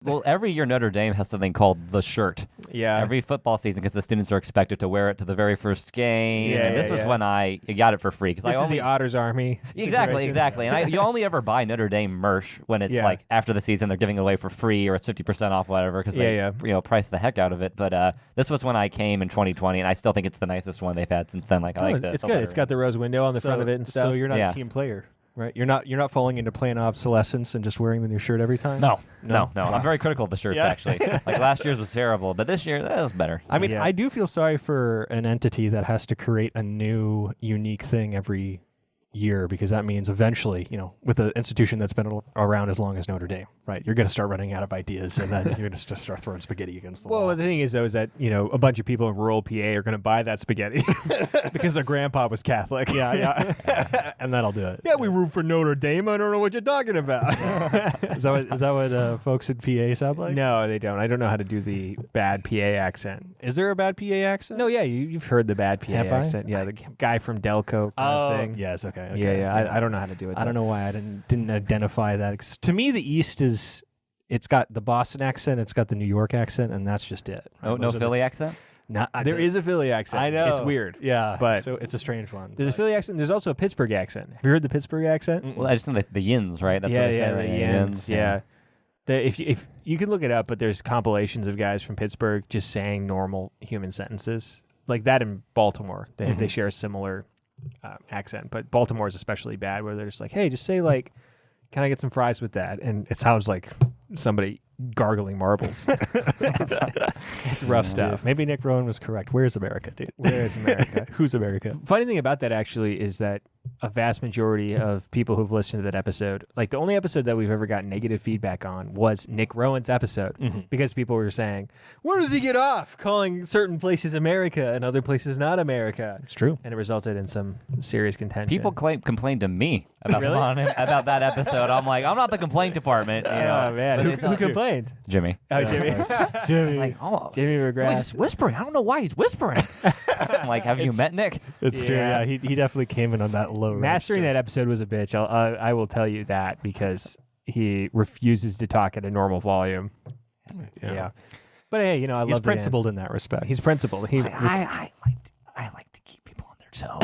Well, every year Notre Dame has something called the shirt. Yeah. Every football season, because the students are expected to wear it to the very first game. And this was when I got it for free. This is the Otters Army. Exactly. And you only ever buy Notre Dame merch when it's like after the season they're giving it away for free or it's 50% off, whatever, because they price the heck out of it. But this was when I came in 2020, and I still think it's the nicest one they've had since then. Like, I like it's good. It's got the rose window on the front of it and stuff. So you're not a team player, right? You're not falling into planned obsolescence and just wearing the new shirt every time? No. I'm very critical of the shirts, actually. Like, last year's was terrible, but this year, that was better. I mean, I do feel sorry for an entity that has to create a new, unique thing every year, because that means eventually, with an institution that's been around as long as Notre Dame, right? You're going to start running out of ideas, and then you're going to just start throwing spaghetti against the wall. Well, the thing is, though, is that, a bunch of people in rural PA are going to buy that spaghetti because their grandpa was Catholic. Yeah. And that'll do it. Yeah, we root for Notre Dame. I don't know what you're talking about. Is that what folks in PA sound like? No, they don't. I don't know how to do the bad PA accent. Is there a bad PA accent? No, yeah, you've heard the bad PA accent. Yeah, the guy from Delco kind of thing. Yes, okay. Yeah. I don't know how to do it. I don't know why I didn't identify that. To me, the East it's got the Boston accent, it's got the New York accent, and that's just it. Right? No Philly accent? There is a Philly accent. I know. It's weird. Yeah. But so it's a strange one. There's a Philly accent. There's also a Pittsburgh accent. Have you heard the Pittsburgh accent? Mm-mm. Well, I just know the yins, right? That's what they say, right? The yins. Yeah. If you can look it up, but there's compilations of guys from Pittsburgh just saying normal human sentences. Like that in Baltimore. They share a similar accent, but Baltimore is especially bad, where they're just like, hey, just say like, can I get some fries with that? And it sounds like somebody gargling marbles. It's rough stuff. Maybe Nick Rowan was correct. Where's America, dude? Where is America? Who's America? Funny thing about that actually is that a vast majority of people who've listened to that episode, like the only episode that we've ever gotten negative feedback on was Nick Rowan's episode, because people were saying, where does he get off calling certain places America and other places not America? It's true. And it resulted in some serious contention. People complained to me about that episode. I'm like, I'm not the complaint department. Oh, man. Who complained? Jimmy. Oh, Jimmy. Jimmy. Like, Jimmy McGrath. He's whispering. I don't know why he's whispering. I'm like, have you met Nick? It's true. Yeah, he definitely came in on that low Mastering register. that episode was a bitch. I will tell you that, because he refuses to talk at a normal volume. Yeah. But hey, I love He's principled in that respect. He's principled. I like to keep people on their toes.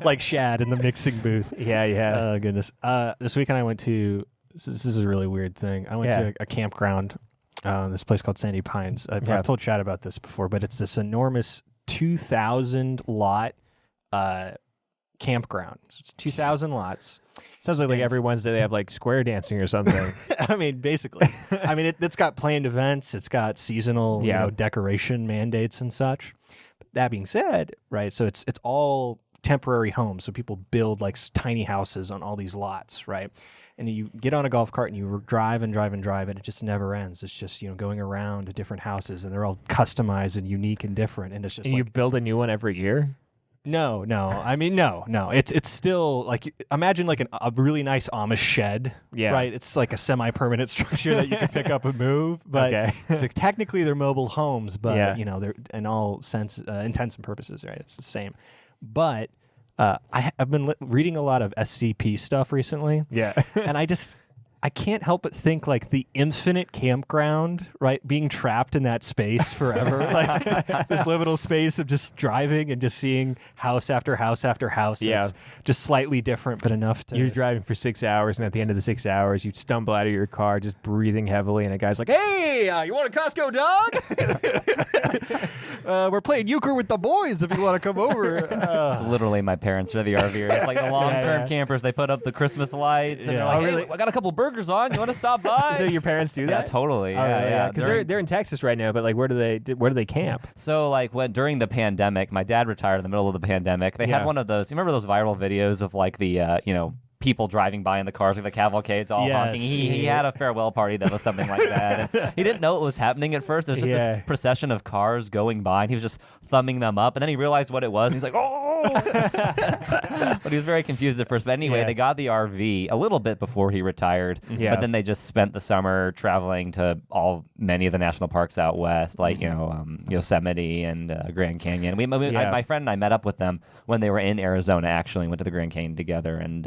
Like Shad in the mixing booth. Yeah. Oh, goodness. This weekend I went to, this is a really weird thing. I went to a campground, this place called Sandy Pines. I've told Shad about this before, but it's this enormous 2,000 lot campground. So it's 2,000 lots. Sounds like every Wednesday they have like square dancing or something. I mean, basically. I mean, it's got planned events. It's got seasonal decoration mandates and such. But that being said, right, so it's all temporary homes. So people build like tiny houses on all these lots, right? And you get on a golf cart and you drive and drive and drive, and it just never ends. It's just, going around to different houses, and they're all customized and unique and different. And it's just you build a new one every year? No. I mean, no. It's still like, imagine like a really nice Amish shed, right? It's like a semi-permanent structure that you can pick up and move. But it's like, technically they're mobile homes, but they're in all intents and purposes, right? It's the same. But I've been reading a lot of SCP stuff recently. Yeah. And I can't help but think like the infinite campground, right? Being trapped in that space forever, like this liminal space of just driving and just seeing house after house after house. Yeah. That's just slightly different, but enough to. You're driving for 6 hours, and at the end of the 6 hours, you stumble out of your car, just breathing heavily, and a guy's like, "Hey, you want a Costco dog? We're playing euchre with the boys if you want to come over." It's literally my parents are the RVers. It's like the long-term campers. They put up the Christmas lights, and they're like, "Hey, I got a couple burgers on. You want to stop by?" So your parents do that? Yeah, totally. Yeah. Because they're in Texas right now, but like, where do they camp? So like during the pandemic, my dad retired in the middle of the pandemic. They had one of those. You remember those viral videos of like the people driving by in the cars, like the cavalcades all honking. He had a farewell party that was something like that. And he didn't know it was happening at first. It was just this procession of cars going by, and he was just thumbing them up. And then he realized what it was, and he's like, "Oh!" But he was very confused at first. But anyway, they got the RV a little bit before he retired. Yeah. But then they just spent the summer traveling to many of the national parks out west, like Yosemite and Grand Canyon. My friend and I met up with them when they were in Arizona. Actually, went to the Grand Canyon together, and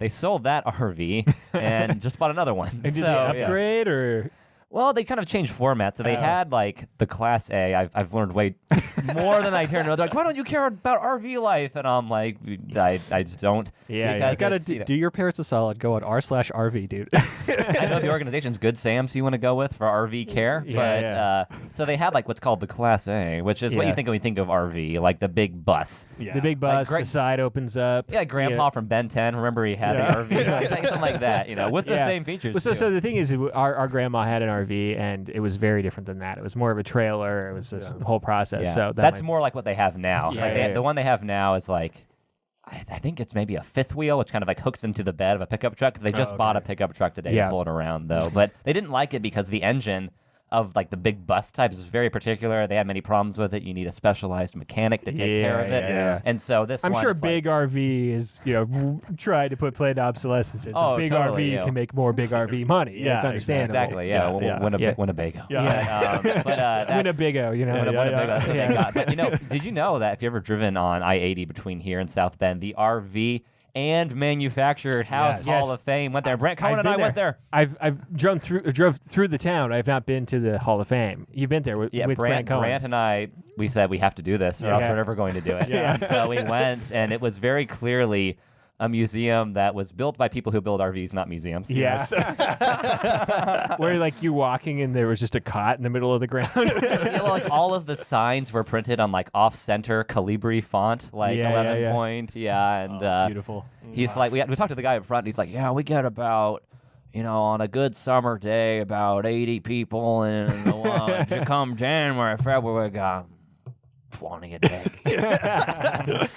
they sold that RV and just bought another one. And did they upgrade or? Well, they kind of changed formats. So they had like the Class A. I've learned way more than I care to know. They're like, why don't you care about RV life? And I'm like, I just don't. Yeah, you gotta do your parents a solid. Go on r/RV, dude. I know the organization's Good Sam, so you want to go with for RV care. So they had like what's called the Class A, which is what you think when you think of RV, like the big bus. Yeah. The big bus, the side opens up. Yeah, Grandpa from Ben 10. Remember he had the RV, something like that, with the same features. Well, so the thing is, our grandma had an RV, and it was very different than that. It was more of a trailer. It was this whole process. Yeah. So that's more like what they have now. Yeah, the one they have now is like, I think it's maybe a fifth wheel, which kind of like hooks into the bed of a pickup truck. Because they just bought a pickup truck today to pull it around, though. But they didn't like it because the engine of like the big bus types is very particular. They had many problems with it. You need a specialized mechanic to take care of it. Yeah. And so I'm sure big RV is, trying to put planned obsolescence in. So big totally, RV can make more big RV money. Yeah, it's understandable. Exactly. Winnebago. Winnebago, Winnebago. But did you know that if you ever driven on I-80 between here and South Bend, the RV and manufactured house Hall of Fame went there. Brent Cohen and I went there. I've drove through the town. I've not been to the Hall of Fame. You've been there with Brent Cohen. Brant and I, we said we have to do this, or else we're never going to do it. So we went, and it was very clearly a museum that was built by people who build RVs, not museums. Yes. Where like you walking and there was just a cot in the middle of the ground. Like all of the signs were printed on like off-center Calibri font, like 11 point. Yeah, and beautiful. He's like, we talked to the guy up front. And he's like, we get about, on a good summer day, about 80 people, and come January, February, we got 20 a day.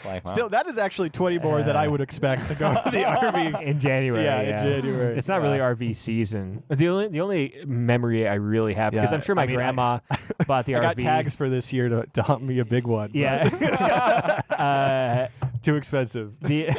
Like, wow. Still, that is actually 20 more than I would expect to go to the RV in January. In January. It's not really RV season. The only memory I really have, because I'm sure my grandma bought the RV. I got tags for this year to hunt me a big one. Yeah. Too expensive. The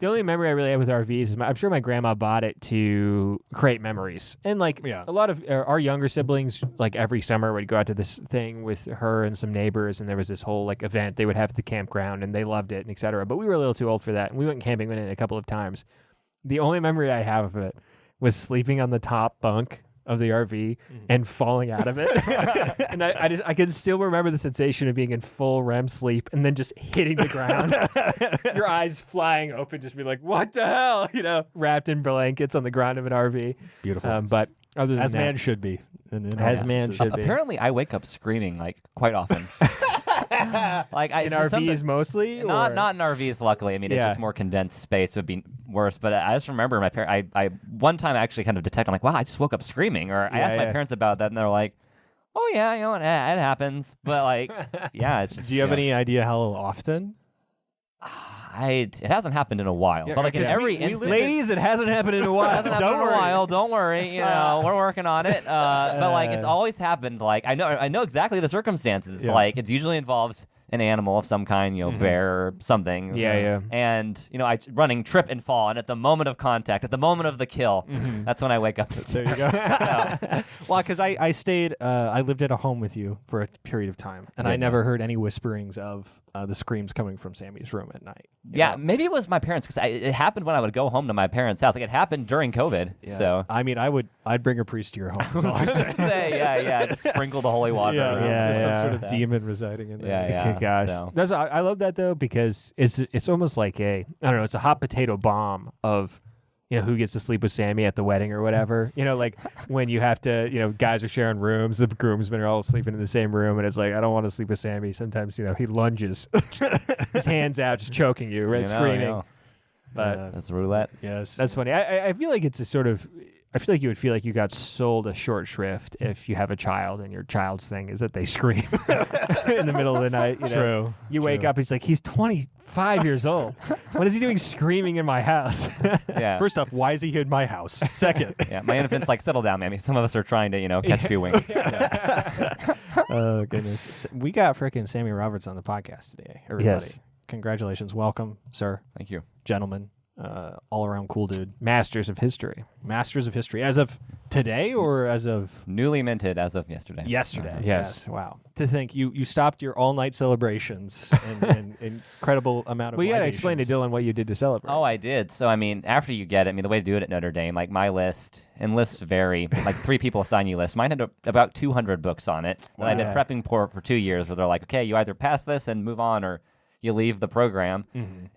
only memory I really have with RVs is I'm sure my grandma bought it to create memories. And like a lot of our younger siblings, like every summer would go out to this thing with her and some neighbors, and there was this whole like event they would have at the campground, and they loved it, and et cetera. But we were a little too old for that, and we went camping with it a couple of times. The only memory I have of it was sleeping on the top bunk of the RV and falling out of it. And I can still remember the sensation of being in full REM sleep and then just hitting the ground. Your eyes flying open, just be like, what the hell? Wrapped in blankets on the ground of an RV. Beautiful. But other than as that, man should be. As man should be. Apparently, I wake up screaming like quite often. Like in RVs mostly? Not in RVs, luckily. I mean, it's just more condensed space. It would be worse. But I just remember my parents. I one time actually kind of detected. I'm like, wow, I just woke up screaming. Or I asked my parents about that, and they're like, oh yeah, it happens. But like, it's just. Do you have any idea how often? It hasn't happened in a while, but like in every instance, ladies, it hasn't happened in a while. Don't worry. We're working on it. But like it's always happened. Like I know exactly the circumstances. Yeah. Like it usually involves an animal of some kind, bear or something. Yeah. And I running, trip, and fall, and at the moment of contact, at the moment of the kill, that's when I wake up. There you go. Well, because I stayed, I lived at a home with you for a period of time, and I never heard any whisperings of the screams coming from Sammy's room at night. Maybe it was my parents, because it happened when I would go home to my parents' house. Like it happened during COVID. Yeah. So I mean, I'd bring a priest to your home. Just sprinkle the holy water around. There's some sort of demon residing in there. Yeah. Gosh, so. I love that though, because it's almost like it's a hot potato bomb of who gets to sleep with Sammy at the wedding or whatever. Like when you have to, guys are sharing rooms, the groomsmen are all sleeping in the same room, and it's like, I don't want to sleep with Sammy. Sometimes, he lunges, his hands out, just choking you, right, screaming. But that's roulette. Yes, that's funny. I feel like it's a sort of. I feel like you would feel like you got sold a short shrift if you have a child and your child's thing is that they scream in the middle of the night. True. You wake up, he's 25 years old. What is he doing screaming in my house? First up, why is he in my house? Second. My infant's like, settle down, man. Some of us are trying to, catch a few wings. Oh, goodness. We got freaking Sammy Roberts on the podcast today, everybody. Yes. Congratulations. Welcome, sir. Thank you. Gentlemen. all around cool dude. Masters of history. Masters of history. As of today or as of newly minted as of yesterday? Yesterday. Yes. Wow. To think you stopped your all night celebrations and incredible amount of. Well, you got to explain to Dylan what you did to celebrate. Oh, I did. So I mean, after you get it, I mean, the way to do it at Notre Dame, like my list, and lists vary. Like 3 people assign you lists. Mine had about 200 books on it that I've been prepping for 2 years. Where they're like, okay, you either pass this and move on, or you leave the program.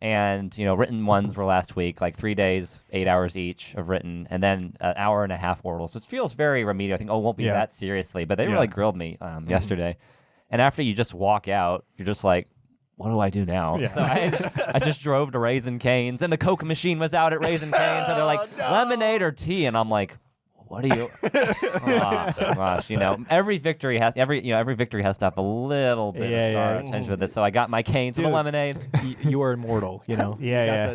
And written ones were last week, like 3 days, 8 hours each of written, and then an hour and a half Wordle. So it feels very remedial. I think, it won't be that seriously, but they really grilled me yesterday. And after you just walk out, you're just like, what do I do now? Yeah. So I just drove to Raising Cane's, and the Coke machine was out at Raising Cane's, and they're like, lemonade or tea, and I'm like, what do you? Oh gosh, every victory has to have a little bit of sorrow attention with it. So I got my Cane's with a lemonade. You are immortal, You got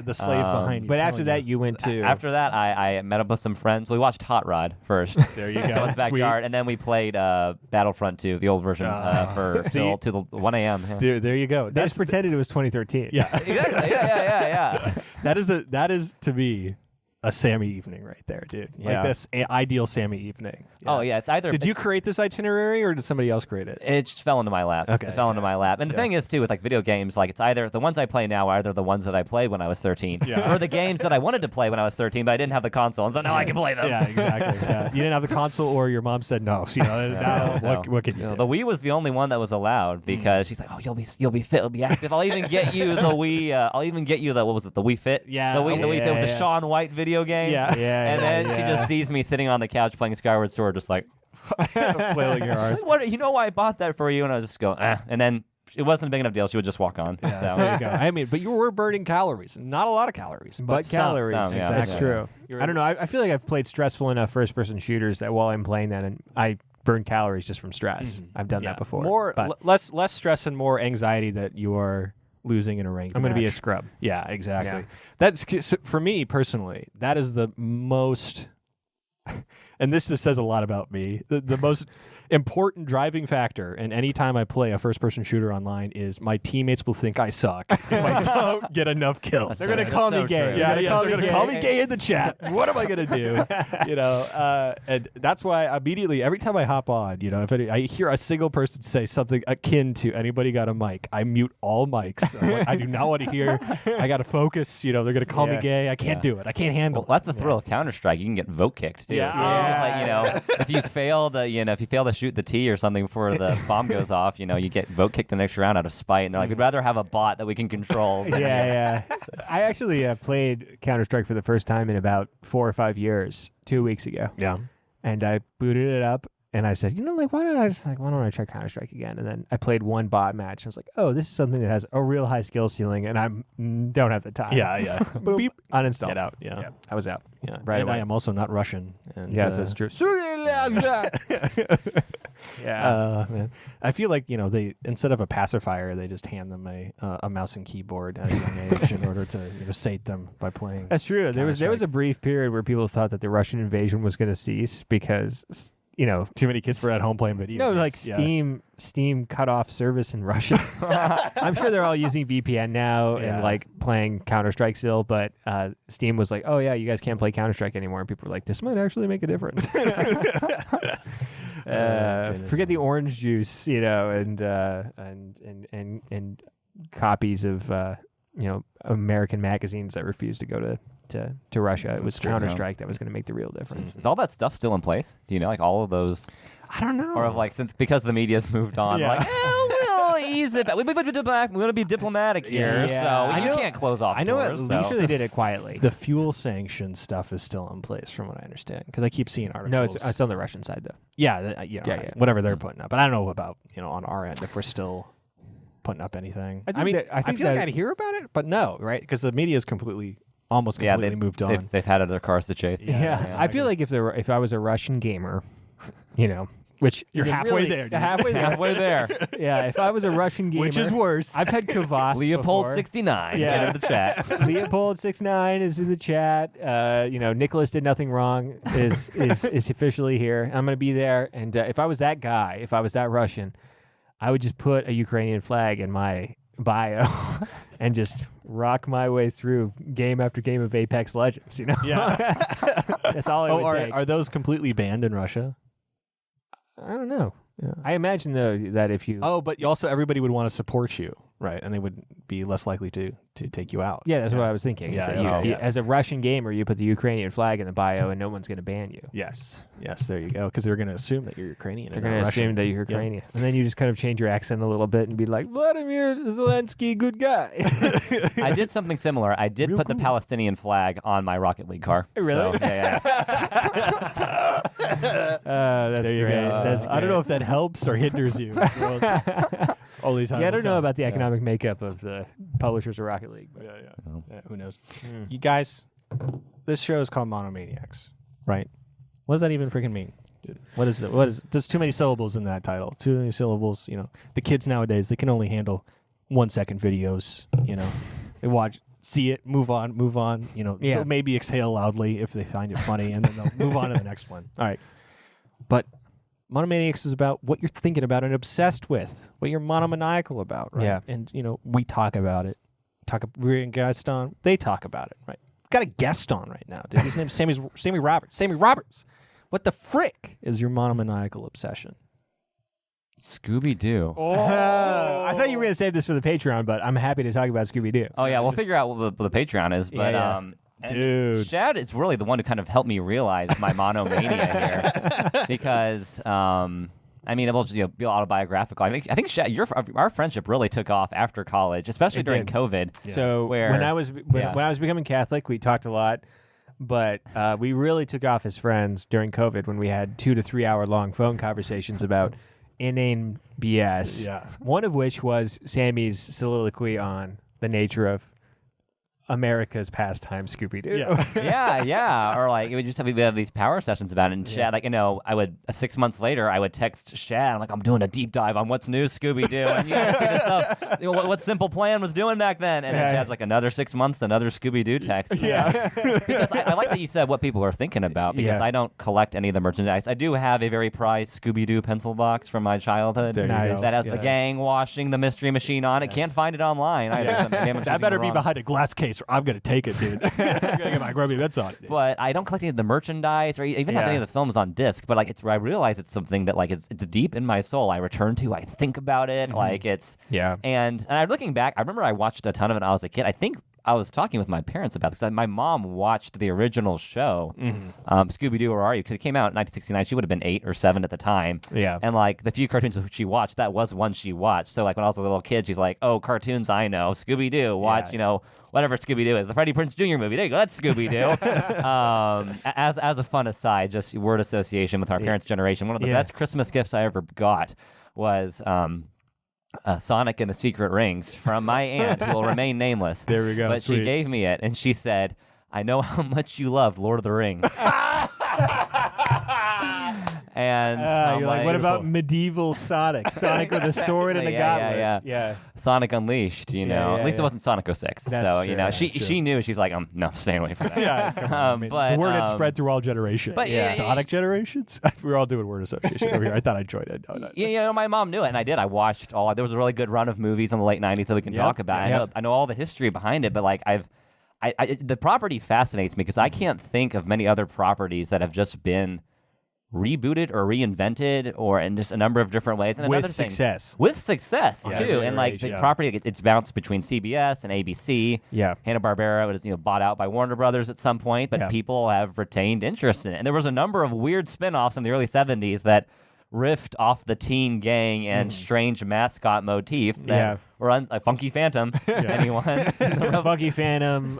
the slave behind you. But after that, you went to. After that, I met up with some friends. We watched Hot Rod first. There you go. So it's backyard, and then we played Battlefront 2, the old version, till the 1 a.m. Yeah. Dude, there you go. They just pretended it was 2013. Yeah, exactly. Yeah. That is to me a Sammy evening right there, dude. Yeah. Like this ideal Sammy evening. Yeah. Oh yeah, it's either. Did you create this itinerary or did somebody else create it? It just fell into my lap. Okay, it fell into my lap. And the thing is too, with like video games, like it's either the ones I play now are either the ones that I played when I was 13, or the games that I wanted to play when I was 13, but I didn't have the console, and so now I can play them. Yeah, exactly. Yeah. You didn't have the console, or your mom said no. So what can you do? The Wii was the only one that was allowed because she's like, oh, you'll be fit, you'll be active. I'll even get you the Wii. I'll even get you the what was it? The Wii Fit. Yeah. The Wii Fit with the Shaun White video game. Yeah. And then she just sees me sitting on the couch playing Skyward Sword, just like flailing your arms. Like, what? You know why I bought that for you? And I was just go, and then it wasn't a big enough deal. She would just walk on. Yeah, so. there you go. I mean, but you were burning calories. Not a lot of calories, but calories. Some, yeah. That's true. I don't know. I feel like I've played stressful enough first-person shooters that while I'm playing that, and I burn calories just from stress. I've done that before. Less stress and more anxiety that you are losing in a ranked I'm going to be a match. scrub. Yeah, exactly. Yeah. That's for me personally. That is the most, and this just says a lot about me. The most important driving factor in any time I play a first-person shooter online is my teammates will think I suck if I don't get enough kills. They're going to call me gay. Yeah, they're going to call me gay in the chat. What am I going to do? And that's why immediately, every time I hop on, if I hear a single person say something akin to anybody got a mic, I mute all mics. Like, I do not want to hear. I got to focus. They're going to call me gay. I can't do it. I can't handle it. Well, that's the thrill of Counter-Strike. You can get vote kicked too. Yeah. It's like, if you fail to shoot the T or something before the bomb goes off, you get vote kicked the next round out of spite, and they're like, we'd rather have a bot that we can control. Yeah. I actually played Counter-Strike for the first time in about 4 or 5 years, 2 weeks ago. Yeah. And I booted it up, and I said, why don't I try Counter-Strike again? And then I played one bot match. I was like, oh, this is something that has a real high skill ceiling, and I don't have the time. Yeah. Boom. Beep. Uninstalled. Get out. Yeah. I was out. Yeah. Right and away. I am also not Russian. And, yes, that's true. Yeah, man. I feel like they instead of a pacifier, they just hand them a mouse and keyboard at a young age in order to sate them by playing. That's true. There was a brief period where people thought that the Russian invasion was going to cease because too many kids were at home playing video. No, games. like Steam cut off service in Russia. I'm sure they're all using VPN now and playing Counter-Strike still, but Steam was like, oh yeah, you guys can't play Counter-Strike anymore. And people were like, this might actually make a difference. Forget the orange juice, and copies of American magazines that refused to go to Russia. It was Counter-Strike that was going to make the real difference. Is all that stuff still in place? Do you know, all of those? I don't know. Or because the media's moved on, we'll ease it back. We're going to be diplomatic here, so you can't close off. I know doors, at I'm least sure they did it quietly. The fuel sanction stuff is still in place, from what I understand, because I keep seeing articles. No, it's on the Russian side though. Yeah, whatever they're putting up. But I don't know about on our end if we're still putting up anything. I feel like I'd hear about it, but no, right? Because the media is almost completely moved on. They've had other cars to chase. Yeah. I feel like if I was a Russian gamer, which you're halfway there. Dude. Halfway there. Yeah, if I was a Russian gamer, which is worse. I've had Kvass. Leopold 69. Yeah, in the chat. Leopold 69 is in the chat. Nicholas did nothing wrong. Is officially here. I'm gonna be there. And if I was that guy, if I was that Russian, I would just put a Ukrainian flag in my bio and just rock my way through game after game of Apex Legends. You know, Yeah. that's all it would take. Are those completely banned in Russia? I don't know. Yeah. I imagine though that if you But also everybody would want to support you, right? And they would be less likely to take you out. yeah, that's what I was thinking. Yeah, is that okay, you, yeah. as a Russian gamer, you put the Ukrainian flag in the bio, and no one's going to ban you. Yes. There you go. Because they're going to assume that you're Ukrainian. They're going to assume that you're Ukrainian, and then you just kind of change your accent a little bit and be like, Vladimir Zelensky, good guy. I did something similar. I did put the Palestinian flag on my Rocket League car. Really? So, yeah. That's There you great. go. That's I don't know if that helps or hinders you. All these I don't know about the economic makeup of the publishers of Rocket League. But. Yeah, who knows? You guys, this show is called Monomaniacs, right? What does that even freaking mean, dude? What is it? There's too many syllables in that title. Too many syllables. You know, the kids nowadays, they can only handle 1 second videos. You know, they watch, see it, move on. You know, they'll maybe exhale loudly if they find it funny, and then they'll move on to the next one. All right, but Monomaniacs is about what you're thinking about and obsessed with, what you're monomaniacal about, right? Yeah. And, you know, we talk about it. We're a guest on. They talk about it, right? We've got a guest on right now, dude. His name's Sammy Roberts. Sammy Roberts. What the frick is your monomaniacal obsession? Scooby-Doo. I thought you were going to save this for the Patreon, but I'm happy to talk about Scooby-Doo. Oh, yeah. We'll figure out what the Patreon is. But, and Dude. Shad is really the one who kind of helped me realize my monomania here. Because, I mean, it will just be autobiographical. I think Shad, our friendship really took off after college, especially during COVID. Yeah. So when I was becoming Catholic, we talked a lot, but we really took off as friends during COVID when we had 2 to 3 hour long phone conversations about inane BS. Yeah. One of which was Sammy's soliloquy on the nature of America's pastime Scooby-Doo. Yeah. Or like, we have these power sessions about it. And Shad, like, I would 6 months later, I would text Shad. I'm like, I'm doing a deep dive on what's new Scooby-Doo. And you gotta see this stuff. What Simple Plan was doing back then. And then Shad's like, another 6 months, another Scooby-Doo text. Yeah. Because I like that you said what people are thinking about, because I don't collect any of the merchandise. I do have a very prized Scooby-Doo pencil box from my childhood Nice. that has the gang washing the Mystery Machine on it. Can't find it online either. That better be behind a glass case or I'm going to take it, dude. I'm going to get my grubby bits on it. Dude. But I don't collect any of the merchandise or even have any of the films on disc. But like, I realize it's something that like it's deep in my soul. I return to. I think about it. Like it's And I'm looking back. I remember I watched a ton of it when I was a kid. I think I was talking with my parents about this. My mom watched the original show, Scooby-Doo, Where Are You? Because it came out in 1969. She would have been 8 or 7 at the time. Yeah. And like the few cartoons she watched, that was one she watched. So like when I was a little kid, she's like, "Oh, cartoons I know. Scooby-Doo. Watch, whatever Scooby-Doo is. The Freddie Prinze Jr. movie. There you go. That's Scooby-Doo." As a fun aside, just word association with our parents' generation. One of the best Christmas gifts I ever got was Sonic and the Secret Rings from my aunt, who will remain nameless. There we go. But Sweet. she gave me it, and she said, "I know how much you love Lord of the Rings." And you're like, what about medieval Sonic? Sonic with a sword and a gauntlet. Yeah. Sonic Unleashed, At least it wasn't Sonic 06. That's so, true, she knew. She's like, no, stay away from that. Come on, but the word had spread through all generations. But Sonic generations? We were all doing word association over here. I thought I joined it. No. My mom knew it, and I did. I watched there was a really good run of movies in the late 90s that we can talk about. I know all the history behind it, but like the property fascinates me because I can't think of many other properties that have just been rebooted or reinvented or in just a number of different ways. And with success too. And like the property, it's bounced between CBS and ABC. Yeah. Hanna-Barbera was bought out by Warner Brothers at some point, but people have retained interest in it. And there was a number of weird spin-offs in the early 70s that riffed off the teen gang and strange mascot motif that runs a Funky Phantom. Anyone? Funky Phantom.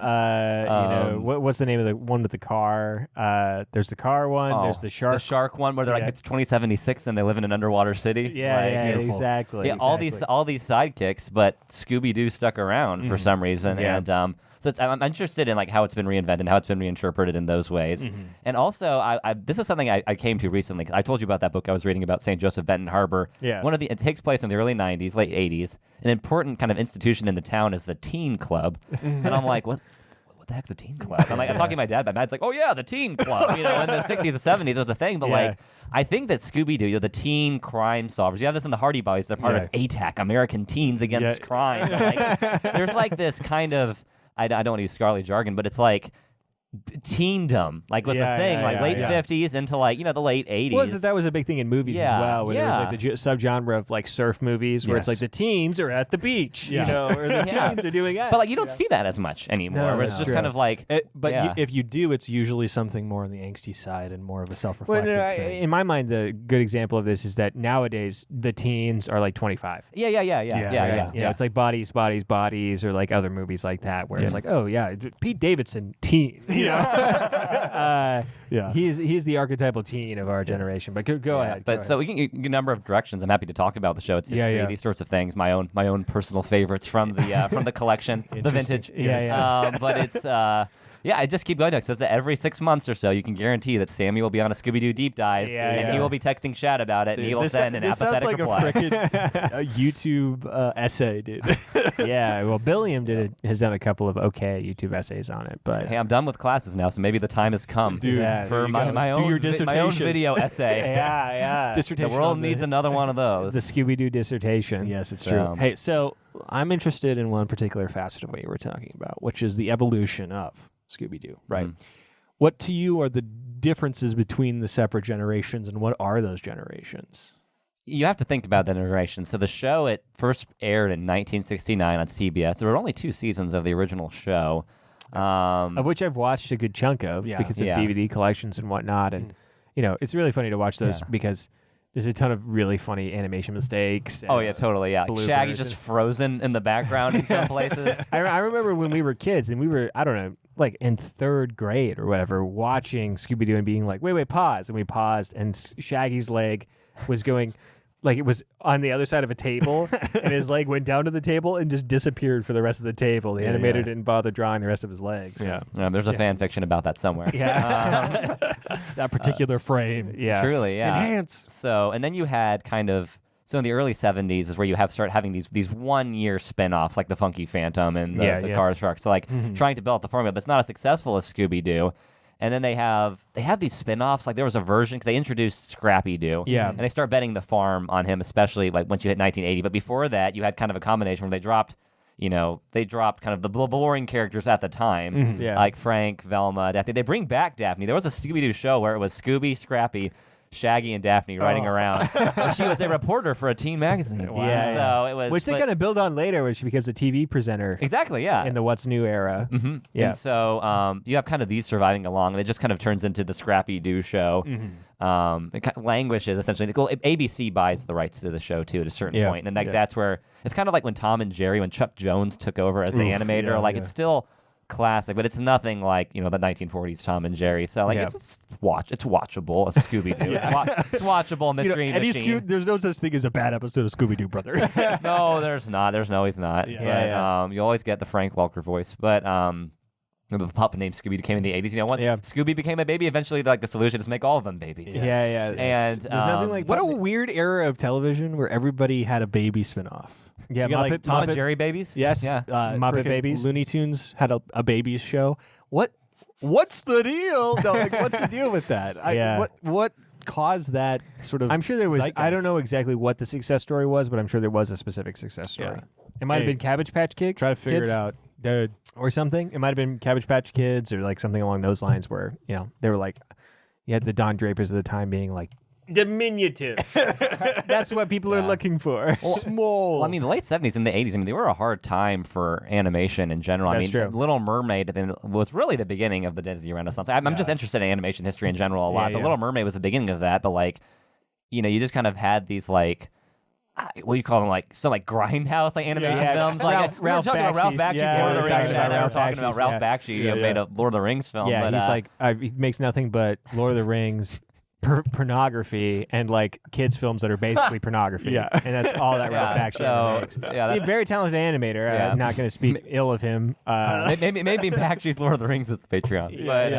What's the name of the one with the car? There's the car one. There's the shark. The shark one where they're like, it's 2076 and they live in an underwater city. Exactly. Yeah, all these sidekicks, but Scooby-Doo stuck around for some reason. And so I'm interested in like how it's been reinvented, how it's been reinterpreted in those ways. And also, this is something I came to recently. I told you about that book I was reading about St. Joseph Benton Harbor. Yeah. It takes place in the early 90s, late 80s. An important kind of institution in the town is the teen club. And I'm like, what what the heck's a teen club? I'm like, I'm talking to my dad, but my dad's like, oh yeah, the teen club. You know, in the 60s and 70s it was a thing, but like, I think that Scooby-Doo, you know, the teen crime solvers, you have this in the Hardy Boys, they're part of ATAC, American Teens Against Crime. Like, there's like this kind of, I don't want to use scholarly jargon, but it's like, teendom like was a thing like late 50s into like, you know, the late 80s. Well, that was a big thing in movies as well, where there was like the subgenre of like surf movies where it's like the teens are at the beach, you know, or the teens are doing that. But like you don't see that as much anymore. It's just kind of like if you do, it's usually something more on the angsty side and more of a self-reflective thing. In my mind, the good example of this is that nowadays the teens are like 25. Yeah. It's like Bodies, or like other movies like that where it's like, oh yeah, Pete Davidson, teen. You know? He's the archetypal teen of our generation. But go ahead. But so we can get a number of directions. I'm happy to talk about the show. It's history, these sorts of things. My own personal favorites from the collection, the vintage. But it's I just keep going. It says that every 6 months or so, you can guarantee that Sammy will be on a Scooby-Doo deep dive, and he will be texting Shad about it, and he will send an apathetic reply. This sounds like a YouTube essay, dude. Well, Billiam has done a couple of YouTube essays on it, but hey, I'm done with classes now, so maybe the time has come, dude, for my own video essay. Dissertation. The world needs another one of those. The Scooby-Doo dissertation. Yes, it's true. Hey, so I'm interested in one particular facet of what you were talking about, which is the evolution of Scooby-Doo, right? What to you are the differences between the separate generations, and what are those generations? You have to think about the generation. So the show, it first aired in 1969 on CBS. There were only 2 seasons of the original show. Of which I've watched a good chunk of because of DVD collections and whatnot. And, you know, it's really funny to watch those because there's a ton of really funny animation mistakes. Oh, yeah, totally, yeah. Shaggy's just frozen in the background in some places. I remember when we were kids and we were, I don't know, like in 3rd grade or whatever, watching Scooby-Doo and being like, wait, pause. And we paused and Shaggy's leg was going... like it was on the other side of a table, and his leg went down to the table and just disappeared for the rest of the table. The animator didn't bother drawing the rest of his legs. There's a fan fiction about that somewhere. That particular frame. Truly, Enhance. So, and then you had kind of, so in the early 70s is where you start having these 1-year spin-offs like the Funky Phantom and the Car Shark. So like trying to build the formula, but it's not as successful as Scooby-Doo. And then they have these spin-offs. Like there was a version because they introduced Scrappy-Doo. And they start betting the farm on him, especially like once you hit 1980. But before that, you had kind of a combination where they dropped kind of the boring characters at the time, like Frank, Velma, Daphne. They bring back Daphne. There was a Scooby-Doo show where it was Scooby, Scrappy, Shaggy, and Daphne riding around. She was a reporter for a teen magazine. So it was, which they kind of build on later when she becomes a TV presenter. Exactly, in the What's New era. And so you have kind of these surviving along, and it just kind of turns into the Scrappy-Doo show. It kind of languishes, essentially. Well, ABC buys the rights to the show, too, at a certain point. And that's where, it's kind of like when Tom and Jerry, when Chuck Jones took over as the animator. It's still... classic, but it's nothing like, you know, the 1940s Tom and Jerry. So like it's watchable. A Scooby-Doo. It's watchable. Mystery Machine. There's no such thing as a bad episode of Scooby-Doo, brother. No, there's not. There's always not. You always get the Frank Welker voice, but the puppet named Scooby came in the 80s. You know, once Scooby became a baby, eventually like the solution is make all of them babies. And there's nothing like what a weird era of television where everybody had a baby spinoff. Yeah, like Tom and Jerry babies. Yes, Muppet Babies. Looney Tunes had a babies show. What's the deal? No, like, what's the deal with that? What caused that sort of? I'm sure there was. zeitgeist? I don't know exactly what the success story was, but I'm sure there was a specific success story. It might have been Cabbage Patch Kids. Try to figure it out, dude, or something. It might have been Cabbage Patch Kids or like something along those lines, where they were like, you had the Don Drapers of the time being like, diminutive. That's what people are looking for. Small. Well, I mean, the late 70s and the 80s, I mean, they were a hard time for animation in general. That's true. Little Mermaid was really the beginning of the Disney Renaissance. I'm just interested in animation history in general a lot, but Little Mermaid was the beginning of that. But like, you just kind of had these like, what do you call them? Like some like grindhouse like animation films. Like Ralph Bakshi. Ralph Bakshi, Lord of the Rings. They were talking about Ralph Bakshi made a Lord of the Rings film. Yeah, but, he's like he makes nothing but Lord of the Rings. Pornography and like kids films that are basically pornography, and that's all that Ralph Bakshi makes. He's a very talented animator. I'm not going to speak ill of him. Maybe Bakshi's Lord of the Rings is the Patreon, but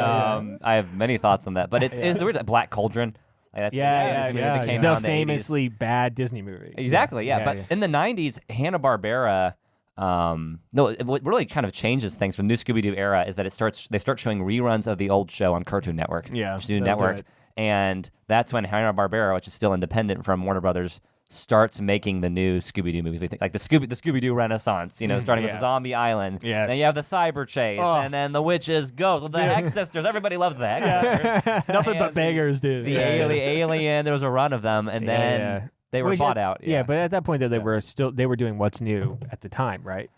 I have many thoughts on that. But it's weird. Black Cauldron. The famously bad Disney movie. Exactly. But in the 90s, Hanna-Barbera what really kind of changes things from the new Scooby-Doo era is that they start showing reruns of the old show on Cartoon Network. Yeah, Cartoon Network. And that's when Hanna-Barbera, which is still independent from Warner Brothers, starts making the new Scooby-Doo movies. We think like the Scooby-Doo Renaissance, starting with the Zombie Island. Yes. Then you have the Cyber Chase, and then the Witches Ghost, the Hex Sisters. Everybody loves the Hex Sisters. Nothing but bangers, dude. The Alien. There was a run of them, and then they were bought out. Yeah, but at that point, though, they were doing What's New at the time, right?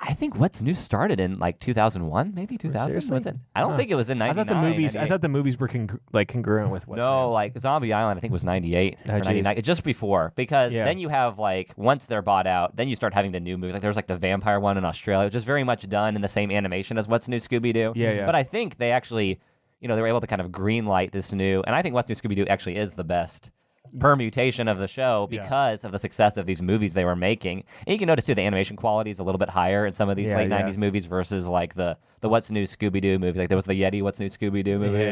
I think What's New started in like 2000, maybe 2000. Was it? I don't think it was in 99. I thought the movies were congruent with What's New. No, like Zombie Island, I think was 98 or 99, just before. Because then you have like once they're bought out, then you start having the new movies. Like there was like the vampire one in Australia, which is very much done in the same animation as What's New Scooby-Doo. Yeah. But I think they actually, they were able to kind of greenlight this new, and I think What's New Scooby-Doo actually is the best permutation of the show because of the success of these movies they were making. And you can notice too the animation quality is a little bit higher in some of these late 90s movies versus like the What's New Scooby-Doo movie. Like there was the Yeti What's New Scooby-Doo movie,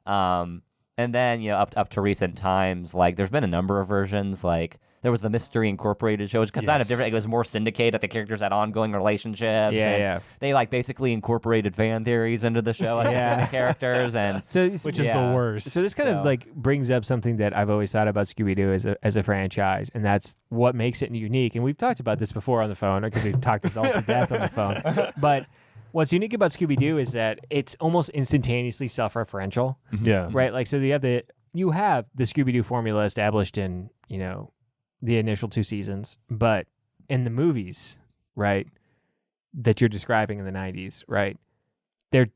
and then up to recent times, like there's been a number of versions. Like there was the Mystery Incorporated show, which was kind of different. It was more syndicated. The characters had ongoing relationships. They like basically incorporated fan theories into the show as the characters, and which is the worst. So this kind of like brings up something that I've always thought about Scooby-Doo as a franchise, and that's what makes it unique. And we've talked about this before on the phone, because we've talked this all to death on the phone. But what's unique about Scooby-Doo is that it's almost instantaneously self-referential. Yeah. Right. Like so, you have the Scooby-Doo formula established in the initial 2 seasons, but in the movies, right, that you're describing in the 90s, right, the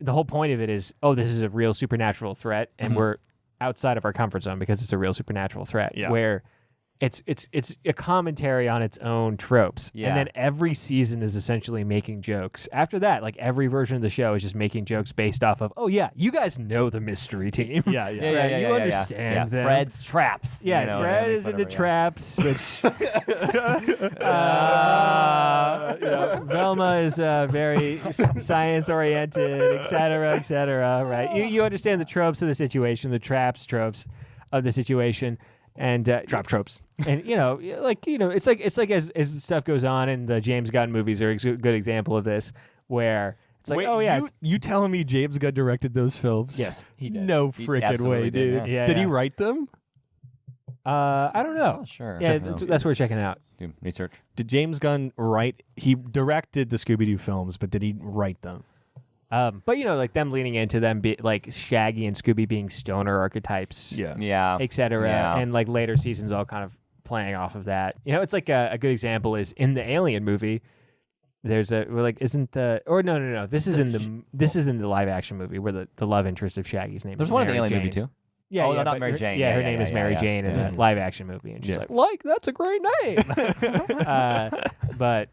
whole point of it is, this is a real supernatural threat, and we're outside of our comfort zone because it's a real supernatural threat. Yeah. Where it's a commentary on its own tropes, and then every season is essentially making jokes. After that, like every version of the show is just making jokes based off of, you guys know the mystery team. You understand them. Fred's traps. Fred is into traps, which Velma is very science oriented, et cetera. Right? You understand the tropes of the situation, the tropes of the situation. And trap tropes, and it's like as stuff goes on, and the James Gunn movies are a good example of this, where it's like, you telling me James Gunn directed those films? Yes, he did. No freaking way, dude. Did he write them? I don't know. Sure. Yeah, that's what we're checking out. Do research. Did James Gunn write? He directed the Scooby-Doo films, but did he write them? But like them leaning into them, like Shaggy and Scooby being stoner archetypes, etc., and like later seasons all kind of playing off of that. It's like a good example is in the Alien movie. There's no. This is in the live action movie where the love interest of Shaggy's name. There's is one in Mary the Alien Jane. movie too. Yeah, not Mary Jane. Her name is Mary Jane in the live action movie, and she's like, that's a great name. But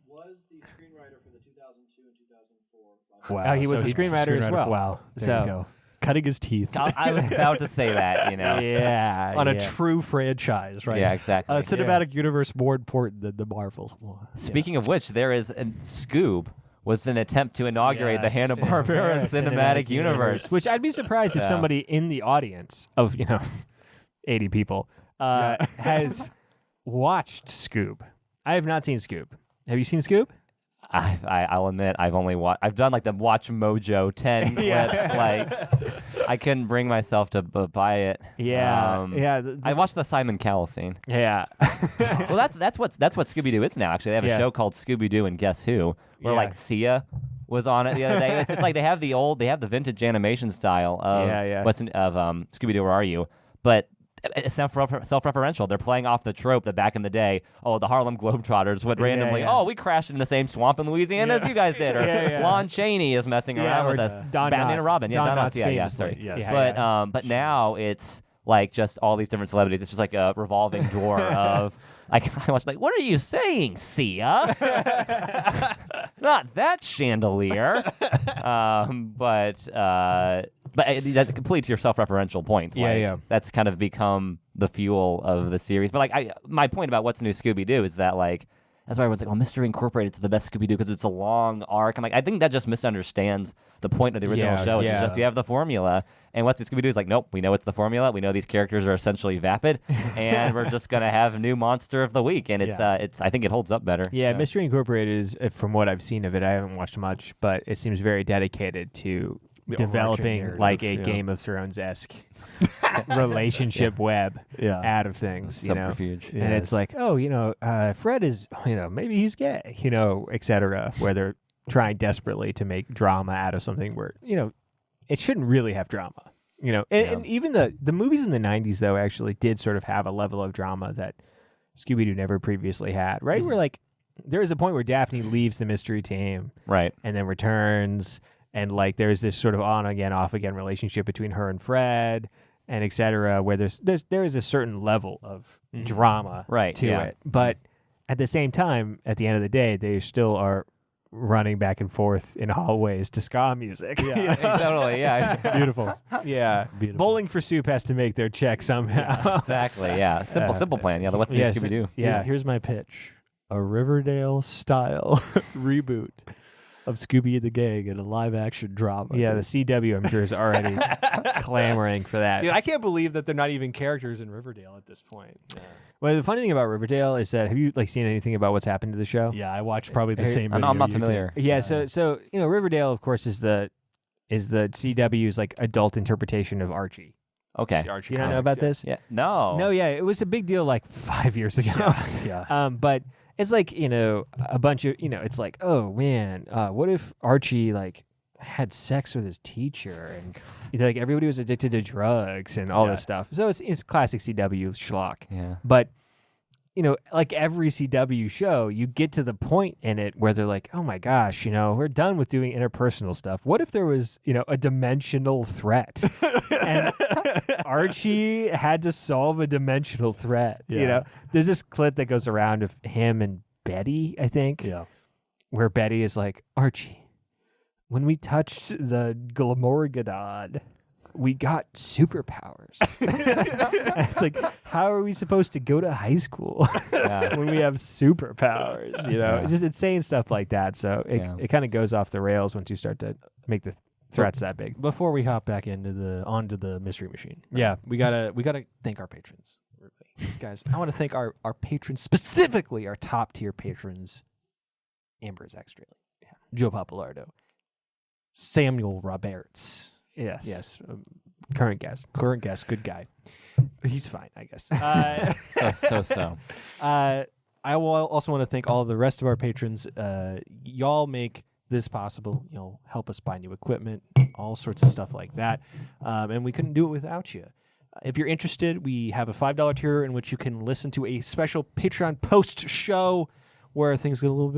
was the screenwriter for the 2002 and 2004. Wow, he was the screenwriter as well. Wow, there you go. Cutting his teeth. I was about to say that, Yeah. On a true franchise, right? Yeah, exactly. A cinematic universe more important than the Marvels. Speaking of which, there is Scoob was an attempt to inaugurate the Hanna-Barbera cinematic universe. Which I'd be surprised if somebody in the audience of 80 people has watched Scoob. I have not seen Scoob. Have you seen Scoob? I'll admit I've done like the Watch Mojo 10 clips. Like I couldn't bring myself to buy it. I watched the Simon Cowell scene. Yeah. Well, that's what Scooby-Doo is now. Actually, they have a show called Scooby-Doo and Guess Who, where like Sia was on it the other day. It's like they have the vintage animation style of Scooby-Doo. Where are you? But it's self-referential. They're playing off the trope that back in the day, the Harlem Globetrotters would randomly, we crashed in the same swamp in Louisiana as you guys did, or Lon Chaney is messing around with us. Batman and Robin, Don Knotts, sorry. Yes. But now it's like just all these different celebrities. It's just like a revolving door of. I watched what are you saying, Sia? Not that chandelier. But that's complete to your self-referential point. That's kind of become the fuel of the series. But my point about What's New Scooby-Doo is that That's why everyone's like, "Oh, Mystery Incorporated is the best Scooby-Doo because it's a long arc." I'm like, I think that just misunderstands the point of the original show. It's just you have the formula, and what's Scooby-Doo is like, nope, we know it's the formula. We know these characters are essentially vapid, and we're just gonna have a new monster of the week, and it's I think it holds up better. Yeah, Mystery Incorporated is, from what I've seen of it, I haven't watched much, but it seems very dedicated to developing like a Game of Thrones-esque relationship web out of things, Subterfuge. And it's like, Fred is, maybe he's gay, etc. Where they're trying desperately to make drama out of something where, it shouldn't really have drama, And even the movies in the 90s, though, actually did sort of have a level of drama that Scooby-Doo never previously had, right? Where, like, there is a point where Daphne leaves the mystery team. Right. And then returns, and, like, there's this sort of on-again, off-again relationship between her and Fred, and et cetera, where there is a certain level of drama to it. But at the same time, at the end of the day, they still are running back and forth in hallways to ska music. Yeah, totally. Yeah. Beautiful. Yeah. Beautiful. Bowling for Soup has to make their check somehow. Exactly. Yeah. Simple plan. Yeah. What's the Scooby-Doo? Yeah. Here's my pitch: a Riverdale style reboot of Scooby the Gang in a live action drama. Yeah, the CW, I'm sure, is already clamoring for that. Dude, I can't believe that they're not even characters in Riverdale at this point. Yeah. Well, the funny thing about Riverdale is that, have you seen anything about what's happened to the show? Yeah, I watched probably the same video. I'm not familiar. Yeah, so Riverdale, of course, is the CW's like adult interpretation of Archie. Okay. Archie, you don't know about this? Yeah. No. Yeah, it was a big deal like 5 years ago. Yeah. But it's like, a bunch of, it's like, oh man, what if Archie like had sex with his teacher, and like everybody was addicted to drugs and all this stuff. So it's classic CW schlock. Yeah. But like every CW show, you get to the point in it where they're like, oh my gosh, we're done with doing interpersonal stuff. What if there was, a dimensional threat? And Archie had to solve a dimensional threat. There's this clip that goes around of him and Betty, I think. Yeah. Where Betty is like, Archie, when we touched the Glamorgadon, we got superpowers. It's like, how are we supposed to go to high school when we have superpowers? Just insane stuff like that. So it kind of goes off the rails once you start to make the threats that big. Before we hop back onto the mystery machine, right? we gotta thank our patrons, guys. I want to thank our patrons, specifically our top tier patrons: Amber Zach Strehle, Joe Papalardo, Samuel Roberts. Yes. Current guest, good guy. He's fine, I guess. So. I will also want to thank all of the rest of our patrons. Y'all make this possible. Help us buy new equipment, all sorts of stuff like that. And we couldn't do it without you. If you're interested, we have a $5 tier in which you can listen to a special Patreon post show where things get a little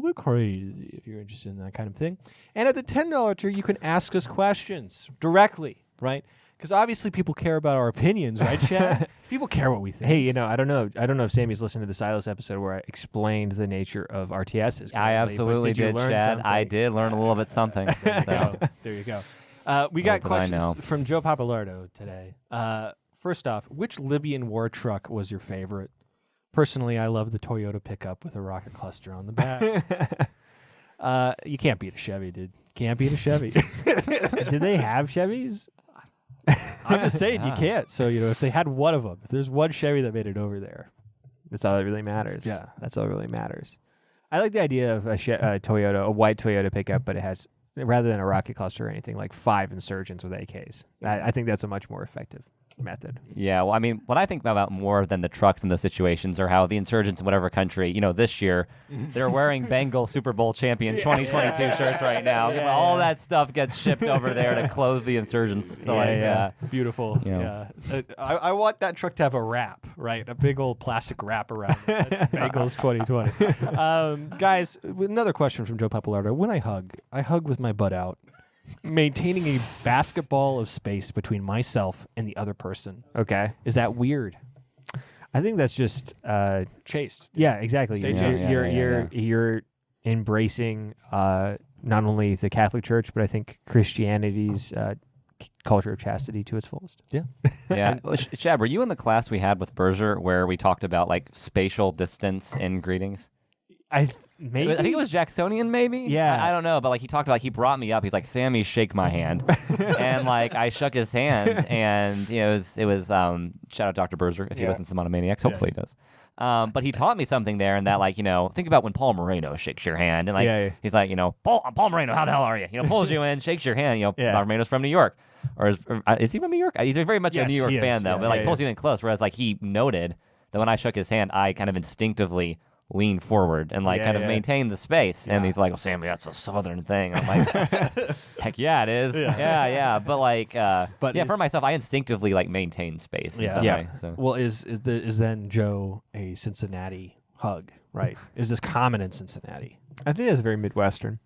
bit crazy, if you're interested in that kind of thing. And at the $10 tier, you can ask us questions directly, right? Because obviously people care about our opinions, right, Shad? People care what we think. Hey, I don't know if Sammy's listened to the Silas episode where I explained the nature of RTSs. I absolutely did, Shad. I did learn a little bit something. There you go. We got questions from Joe Papalardo today. First off, which Libyan war truck was your favorite? Personally, I love the Toyota pickup with a rocket cluster on the back. You can't beat a Chevy, dude. Can't beat a Chevy. Did they have Chevys? I'm just saying, you can't. So, if they had one of them, if there's one Chevy that made it over there. That's all that really matters. Yeah. That's all that really matters. I like the idea of a Toyota, a white Toyota pickup, but it has, rather than a rocket cluster or anything, like 5 insurgents with AKs. I think that's a much more effective method. Yeah, well, I mean, what I think about more than the trucks in those situations are how the insurgents in whatever country, this year, they're wearing Bengal Super Bowl champion 2022 shirts right now. All that stuff gets shipped over there to clothe the insurgents. So beautiful. Yeah. I want that truck to have a wrap, right? A big old plastic wrap around it. That's Bengals 2020. Guys, another question from Joe Papalardo. When I hug with my butt out, maintaining a basketball of space between myself and the other person. Okay. Is that weird? I think that's just chaste. Yeah, exactly. You're embracing not only the Catholic Church, but I think Christianity's culture of chastity to its fullest. Yeah. Yeah. Shad, were you in the class we had with Berger where we talked about like spatial distance in greetings? Maybe? I think it was Jacksonian, maybe. Yeah, I don't know, but like he talked about, he brought me up. He's like, Sammy, shake my hand, and like I shook his hand, and it was shout out Dr. Berzer if he listens to Monomaniacs. Hopefully he does. But he taught me something there, and that like think about when Paul Moreno shakes your hand, and like he's like Paul Moreno, how the hell are you? Pulls you in, shakes your hand. Paul Moreno's from New York, or is he from New York? He's very much a New York fan though, but like pulls you in close. Whereas like he noted that when I shook his hand, I kind of instinctively lean forward and like kind of maintain the space. And he's like, "Well, Sammy, that's a southern thing." I'm like, "Heck yeah, it is." Yeah. But like, for myself, I instinctively like maintain space in some way. So. Well, is then Joe a Cincinnati hug? Right? Is this common in Cincinnati? I think it's very Midwestern.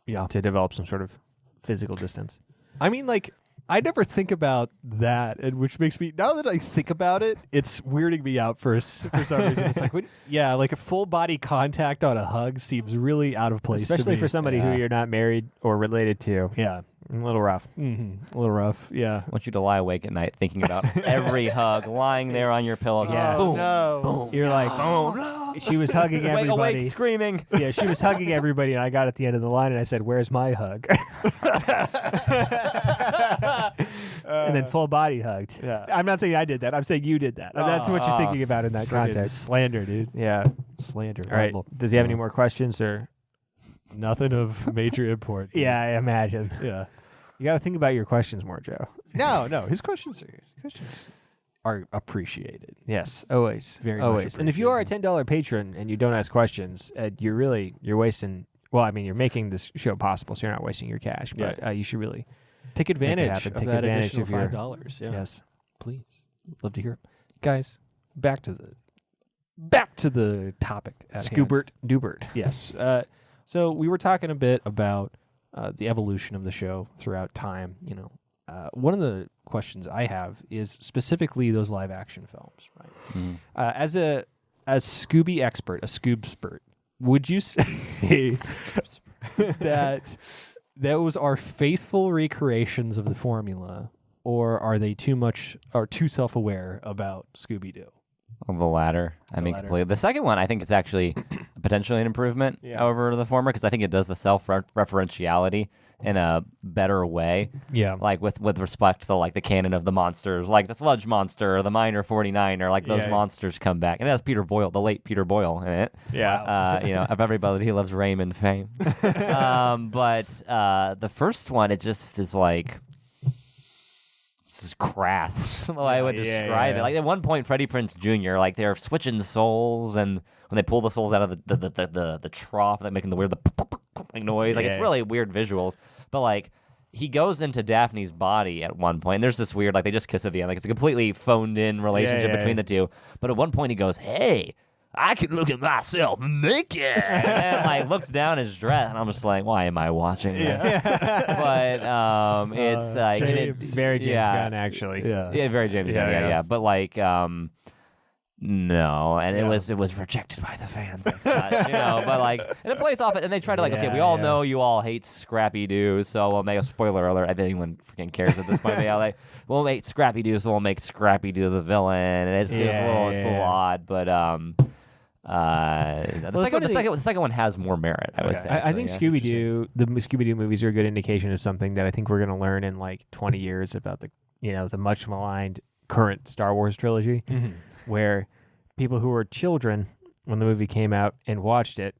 Yeah, to develop some sort of physical distance. I mean, like, I never think about that, and which makes me, now that I think about it, it's weirding me out for some reason. It's like, like a full body contact on a hug seems really out of place, especially to me. For somebody who you're not married or related to. Yeah, a little rough. Mm-hmm. A little rough. Yeah. I want you to lie awake at night thinking about every hug, lying there on your pillow. Yeah. Boom. No. Boom. You're like, oh no. She was hugging everybody. Awake, screaming. Yeah, she was hugging everybody, and I got at the end of the line, and I said, "Where's my hug?" And then full body hugged. Yeah. I'm not saying I did that. I'm saying you did that. That's what you're thinking about in that context. Slander, dude. Yeah. Slander. All right. Does he have any more questions or? Nothing of major import. Yeah, I imagine. Yeah. You got to think about your questions more, Joe. No. His questions are appreciated. Yes, always. Very always. much And if you are a $10 patron and you don't ask questions, you're wasting. Well, I mean, you're making this show possible, so you're not wasting your cash. But you should really take advantage of Take that advantage additional of $5. Yeah. Yes, please. Love to hear it, guys. Back to the topic. Scoobert Dubert. Yes. So we were talking a bit about the evolution of the show throughout time. One of the questions I have is specifically those live action films. Right. As a Scooby expert, a Scoobspert, would you say that those are faithful recreations of the formula, or are they too self-aware about Scooby-Doo? Well, the latter. Completely. The second one, I think, is actually potentially an improvement over the former, because I think it does the self-referentiality in a better way. Yeah. Like with respect to like the canon of the monsters, like the Sludge Monster or the Miner 49er, like those monsters come back. And it has Peter Boyle, the late Peter Boyle in it. Yeah. Of everybody who loves Raymond fame. But the first one, it just is like, this is crass, the way I would describe it. Like at one point, Freddie Prinze Jr., like they're switching souls, and when they pull the souls out of the trough, they're making the weird noise. Like it's really weird visuals. But like he goes into Daphne's body at one point. And there's this weird, like they just kiss at the end. Like it's a completely phoned in relationship between the two. But at one point he goes, "Hey, I can look at myself naked," and like looks down his dress, and I'm just like, why am I watching this? But it's like very James Gunn, actually. Yeah, very James Gunn. Yeah. But like, no, and it was rejected by the fans and such, But like, and it plays off it, and they try to like, okay, we all know you all hate Scrappy-Doo, so we'll make a spoiler alert. I think anyone freaking cares at this point. We'll make Scrappy-Doo, so we'll make Scrappy-Doo the villain, and it's just a little odd, but the second one has more merit, I would say. I think Scooby-Doo, the Scooby-Doo movies are a good indication of something that I think we're going to learn in like 20 years about the much maligned current Star Wars trilogy, where people who were children when the movie came out and watched it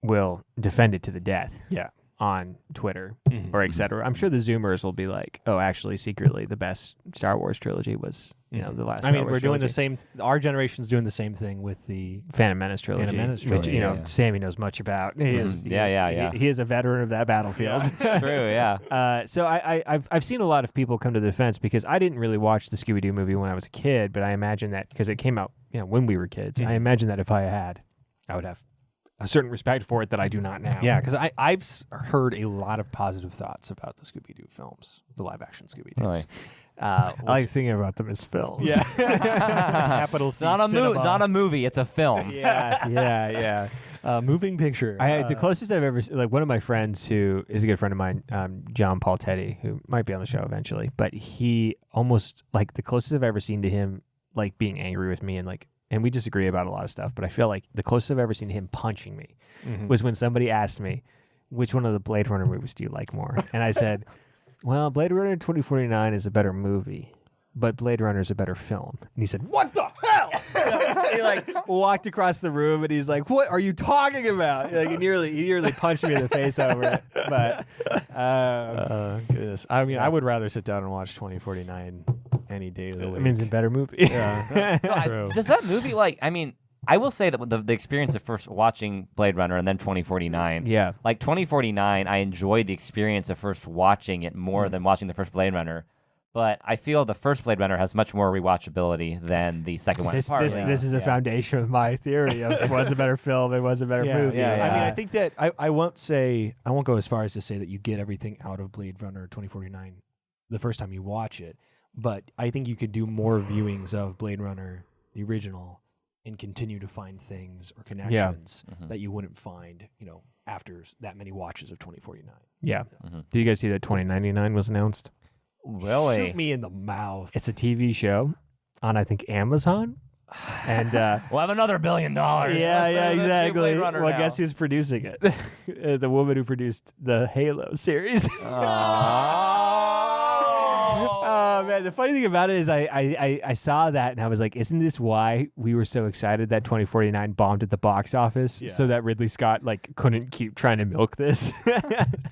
will defend it to the death. Yeah. On Twitter or etc. I'm sure the Zoomers will be like, "Oh, actually, secretly, the best Star Wars trilogy was, the last." Star Wars we're doing trilogy. the same. Our generation's doing the same thing with the Phantom Menace trilogy, which Sammy knows much about. He is, he is a veteran of that battlefield. Yeah. True, yeah. So I've seen a lot of people come to the defense because I didn't really watch the Scooby-Doo movie when I was a kid, but I imagine that because it came out, when we were kids, I imagine that if I would have a certain respect for it that I do not now. Yeah, because I've heard a lot of positive thoughts about the Scooby-Doo films, the live-action Scooby-Doo's. Really? I like thinking about them as films. Yeah. Capital C. It's not a movie, it's a film. Yeah. Moving picture. The closest I've ever seen, like one of my friends who is a good friend of mine, John Paul Teddy, who might be on the show eventually, but he almost, like the closest I've ever seen to him, like being angry with me and like and we disagree about a lot of stuff, but I feel like the closest I've ever seen him punching me was when somebody asked me, which one of the Blade Runner movies do you like more? And I said, well, Blade Runner 2049 is a better movie, but Blade Runner is a better film. And he said, what the hell? He like walked across the room and he's like, what are you talking about? Like, he nearly punched me in the face over it. But goodness. I mean, I would rather sit down and watch 2049 any day of the week. it means a better movie. Yeah. Does that movie I will say that the experience of first watching Blade Runner and then 2049. Yeah. Like 2049, I enjoyed the experience of first watching it more than watching the first Blade Runner. But I feel the first Blade Runner has much more rewatchability than the second one. This is a foundation of my theory of one's a better film and one's a better movie. I mean, I think that I won't go as far as to say that you get everything out of Blade Runner 2049 the first time you watch it, but I think you could do more viewings of Blade Runner, the original, and continue to find things or connections that you wouldn't find, after that many watches of 2049. Yeah. Did you guys see that 2099 was announced? Really? Shoot me in the mouth. It's a TV show on, I think, Amazon. And we'll have another $1 billion. Yeah, exactly. Blade Runner Well, now. guess who's producing it? The woman who produced the Halo series. Oh man, the funny thing about it is I saw that and I was like, isn't this why we were so excited that 2049 bombed at the box office? Yeah. So that Ridley Scott couldn't keep trying to milk this.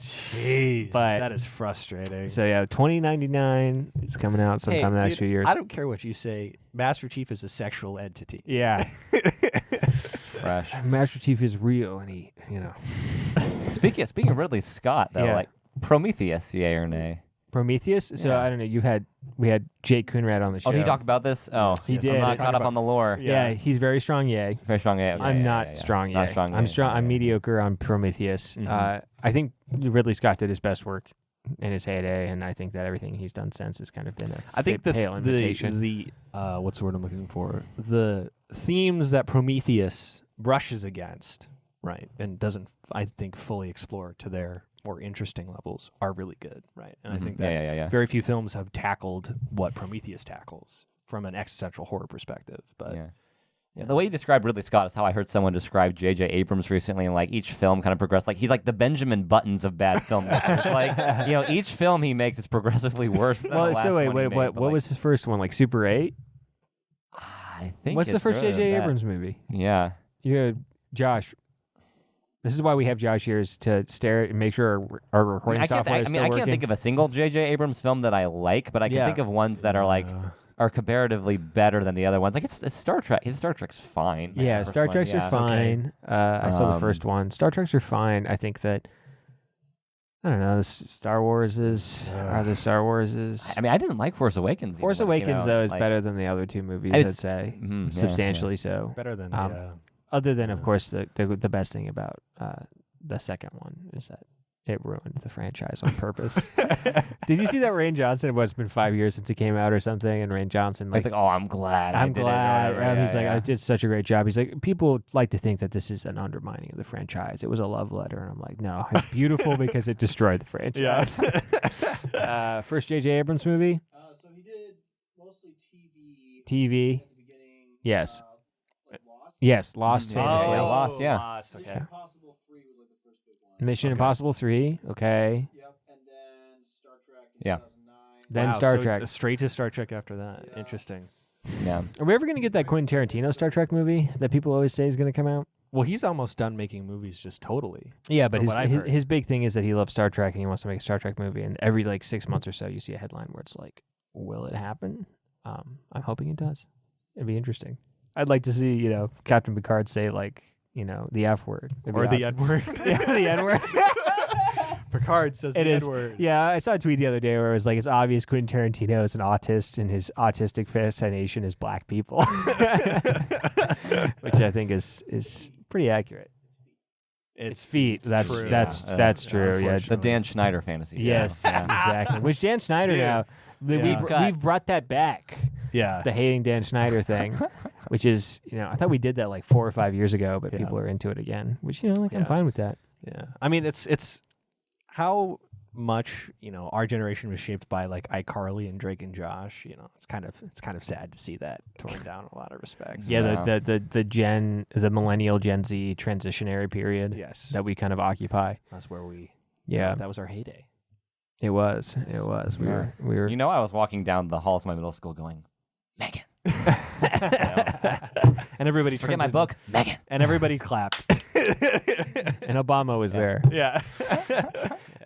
Jeez, But- that is frustrating. So yeah, 2099 is coming out sometime in the next few years. I don't care what you say. Master Chief is a sexual entity. Yeah. Fresh. Master Chief is real and he, Speaking of Ridley Scott, though, Yeah. like Prometheus, yay or nay? Prometheus. So Yeah. I don't know. We had Jake Coonrad on the show. Oh, did he talk about this? Oh, He yes, did. I'm not Talk caught up on the lore. Yeah, he's very strong. Yay. Very strong yay. Okay, I'm yeah, not yeah. strong Not yay. strong I'm yay. strong. I'm Yeah. mediocre on Prometheus. I think Ridley Scott did his best work in his heyday, and I think that everything he's done since has kind of been a pale imitation. the what's the word I'm looking for? The themes that Prometheus brushes against, right, and doesn't, I think, fully explore to their more interesting levels are really good, right? And I think that very few films have tackled what Prometheus tackles from an existential horror perspective. But Yeah, the way you described Ridley Scott is how I heard someone describe J.J. Abrams recently, and like each film kind of progressed. Like he's like the Benjamin Buttons of bad filmmakers. Like each film he makes is progressively worse than the last so wait, one he made, what but, like, was his first one? Like Super 8? I think. What's the it's first earlier J.J. than that. Abrams movie? Yeah. Josh. This is why we have Josh here, is to stare and make sure our recording software is still working. I can't think of a single J.J. Abrams film that I like, but I can think of ones that are like are comparatively better than the other ones. Like it's Star Trek. His Star Trek's fine. Yeah, Star Treks are fine. I saw the first one. Star Treks are fine. I think that I don't know. The Star Wars is. I mean, I didn't like Force Awakens. Force even, Awakens though is like, better than the other two movies. I'd say substantially so. better than Other than, of course, the best thing about the second one is that it ruined the franchise on purpose. Did you see that Rain Johnson? It's been 5 years since it came out or something, and Rain Johnson He's like, oh, I'm glad. I did it," or whatever. He's like, I did such a great job. He's like, people like to think that this is an undermining of the franchise. It was a love letter, and I'm like, no, it's beautiful because it destroyed the franchise. First J.J. Abrams movie. So he did mostly TV. TV. At the beginning. Yes. Like Lost. Yes, Lost famously. Yeah, Lost, yeah. Lost, okay. Mission Impossible 3 was like the first big one. Mission Impossible 3. Okay. Yep, and then Star Trek in Yeah. 2009. Then Wow, Star so Trek. straight to Star Trek after that. Yeah. Interesting. Yeah. Are we ever going to get that Quentin Tarantino Star Trek movie that people always say is going to come out? Well, he's almost done making movies just totally. Yeah, but From what I've heard. his big thing is that he loves Star Trek and he wants to make a Star Trek movie. And every 6 months or so, you see a headline where it's like, will it happen? I'm hoping it does. It'd be interesting. I'd like to see, Captain Picard say the F word. It'd be Or the awesome. N-word. Yeah, the N-word. Picard says It the is. N-word. Yeah, I saw a tweet the other day where it was like, it's obvious Quentin Tarantino is an autist and his autistic fascination is black people. Which I think is pretty accurate. It's feet. That's true. That's true. Yeah. The Dan Schneider fantasy. Yes, exactly. Which Dan Schneider now, we've brought that back. Yeah. The hating Dan Schneider thing, which is, I thought we did that 4 or 5 years ago, but Yeah. people are into it again, which, I'm fine with that. Yeah. I mean, it's how much. Our generation was shaped by like iCarly and Drake and Josh. It's kind of sad to see that torn down in a lot of respects. Yeah, the millennial Gen Z transitionary period. Yes, that we kind of occupy. That's where we. Yeah, that was our heyday. It was. It was. We were. I was walking down the halls of my middle school going, Megan. And everybody forget my book, Megan. And everybody clapped. And Obama was there. Yeah.